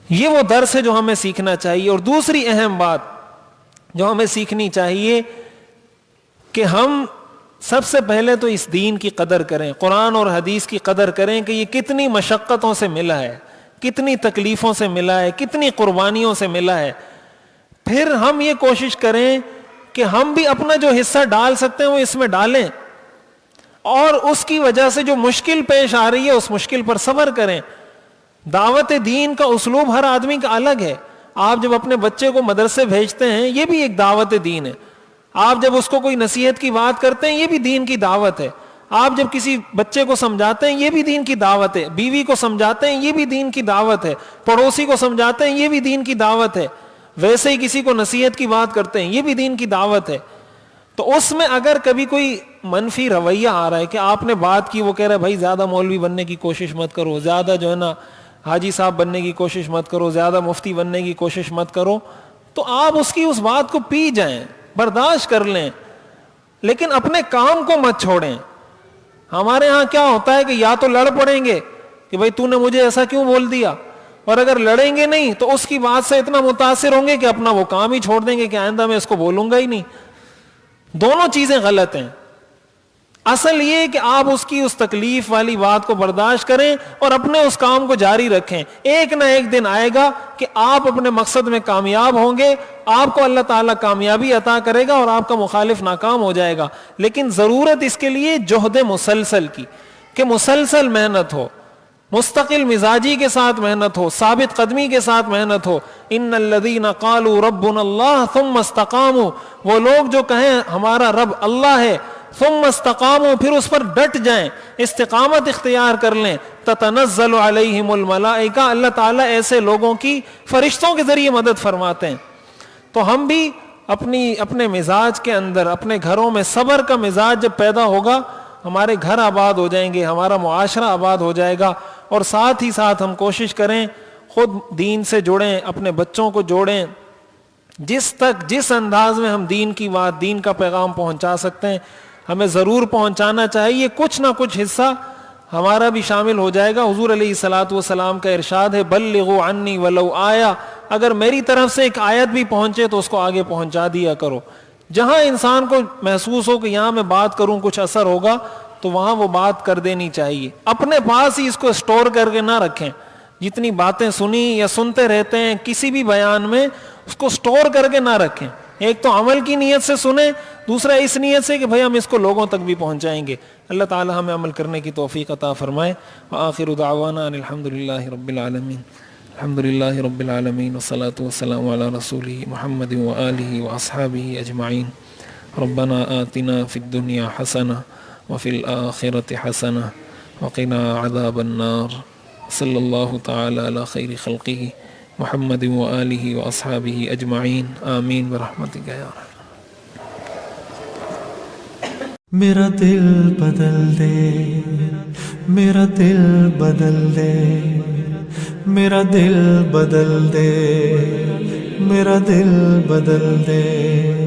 یہ وہ درس ہے جو ہمیں سیکھنا چاہیے. اور دوسری اہم بات جو ہمیں سیکھنی چاہیے کہ ہم سب سے پہلے تو اس دین کی قدر کریں، قرآن اور حدیث کی قدر کریں کہ یہ کتنی مشقتوں سے ملا ہے، کتنی تکلیفوں سے ملا ہے، کتنی قربانیوں سے ملا ہے. پھر ہم یہ کوشش کریں کہ ہم بھی اپنا جو حصہ ڈال سکتے ہیں وہ اس میں ڈالیں، اور اس کی وجہ سے جو مشکل پیش آ رہی ہے اس مشکل پر صبر کریں. دعوت دین کا اسلوب ہر آدمی کا الگ ہے. آپ جب اپنے بچے کو مدرسے بھیجتے ہیں یہ بھی ایک دعوت دین ہے. آپ جب اس کو کوئی نصیحت کی بات کرتے ہیں یہ بھی دین کی دعوت ہے. آپ جب کسی بچے کو سمجھاتے ہیں یہ بھی دین کی دعوت ہے. بیوی کو سمجھاتے ہیں یہ بھی دین کی دعوت ہے. پڑوسی کو سمجھاتے ہیں یہ بھی دین کی دعوت ہے. ویسے ہی کسی کو نصیحت کی بات کرتے ہیں یہ بھی دین کی دعوت ہے. تو اس میں اگر کبھی کوئی منفی رویہ آ رہا ہے کہ آپ نے بات کی، وہ کہہ رہا ہے بھائی زیادہ مولوی بننے کی کوشش مت کرو، زیادہ جو ہے نا حاجی صاحب بننے کی کوشش مت کرو، زیادہ مفتی بننے کی کوشش مت کرو، تو آپ اس کی اس بات کو پی جائیں، برداشت کر لیں، لیکن اپنے کام کو مت چھوڑیں. ہمارے ہاں کیا ہوتا ہے کہ یا تو لڑ پڑیں گے کہ بھائی تو نے مجھے ایسا کیوں بول دیا، اور اگر لڑیں گے نہیں تو اس کی بات سے اتنا متاثر ہوں گے کہ اپنا وہ کام ہی چھوڑ دیں گے کہ آئندہ میں اس کو بولوں گا ہی نہیں. دونوں چیزیں غلط ہیں. اصل یہ کہ آپ اس کی اس تکلیف والی بات کو برداشت کریں اور اپنے اس کام کو جاری رکھیں. ایک نہ ایک دن آئے گا کہ آپ اپنے مقصد میں کامیاب ہوں گے، آپ کو اللہ تعالیٰ کامیابی عطا کرے گا اور آپ کا مخالف ناکام ہو جائے گا. لیکن ضرورت اس کے لیے جہد مسلسل کی، کہ مسلسل محنت ہو، مستقل مزاجی کے ساتھ محنت ہو، ثابت قدمی کے ساتھ محنت ہو. ان الذین قالوا ربنا اللہ ثم استقاموا، وہ لوگ جو کہیں ہمارا رب اللہ ہے، ثم استقاموا، پھر اس پر ڈٹ جائیں، استقامت اختیار کر لیں. تتنزل علیہم الملائکہ، اللہ تعالیٰ ایسے لوگوں کی فرشتوں کے ذریعے مدد فرماتے ہیں. تو ہم بھی اپنے مزاج کے اندر، اپنے گھروں میں صبر کا مزاج جب پیدا ہوگا، ہمارے گھر آباد ہو جائیں گے، ہمارا معاشرہ آباد ہو جائے گا. اور ساتھ ہی ساتھ ہم کوشش کریں خود دین سے جڑیں، اپنے بچوں کو جوڑیں. جس انداز میں ہم دین کی بات، دین کا پیغام پہنچا سکتے ہیں ہمیں ضرور پہنچانا چاہیے. کچھ نہ کچھ حصہ ہمارا بھی شامل ہو جائے گا. حضور علیہ الصلوۃ والسلام کا ارشاد ہے بلغوا عنی ولو آیا، اگر میری طرف سے ایک آیت بھی پہنچے تو اس کو آگے پہنچا دیا کرو. جہاں انسان کو محسوس ہو کہ یہاں میں بات کروں کچھ اثر ہوگا تو وہاں وہ بات کر دینی چاہیے. اپنے پاس ہی اس کو اسٹور کر کے نہ رکھیں. جتنی باتیں سنی یا سنتے رہتے ہیں کسی بھی بیان میں، اس کو اسٹور کر کے نہ رکھیں. ایک تو عمل کی نیت سے سنیں، دوسرا اس نیت سے کہ بھئی ہم اس کو لوگوں تک بھی پہنچائیں گے. اللہ تعالی ہمیں عمل کرنے کی توفیق عطا فرمائے. وآخر دعوانا ان الحمدللہ رب العالمین. الحمدللہ رب العالمین والصلاة والسلام علی رسولہ محمد وآلہ واصحابہ اجمعین. ربنا آتنا فی الدنیا حسنہ وفی الآخرۃ حسنہ وقنا عذاب النار. صلی اللہ تعالی علی خیر خلقہ محمد وآلہ واصحابہ اجمعین. آمین برحمتک یا رب. میرا دل بدل دے، میرا دل بدل دے، میرا دل بدل دے، میرا دل بدل دے.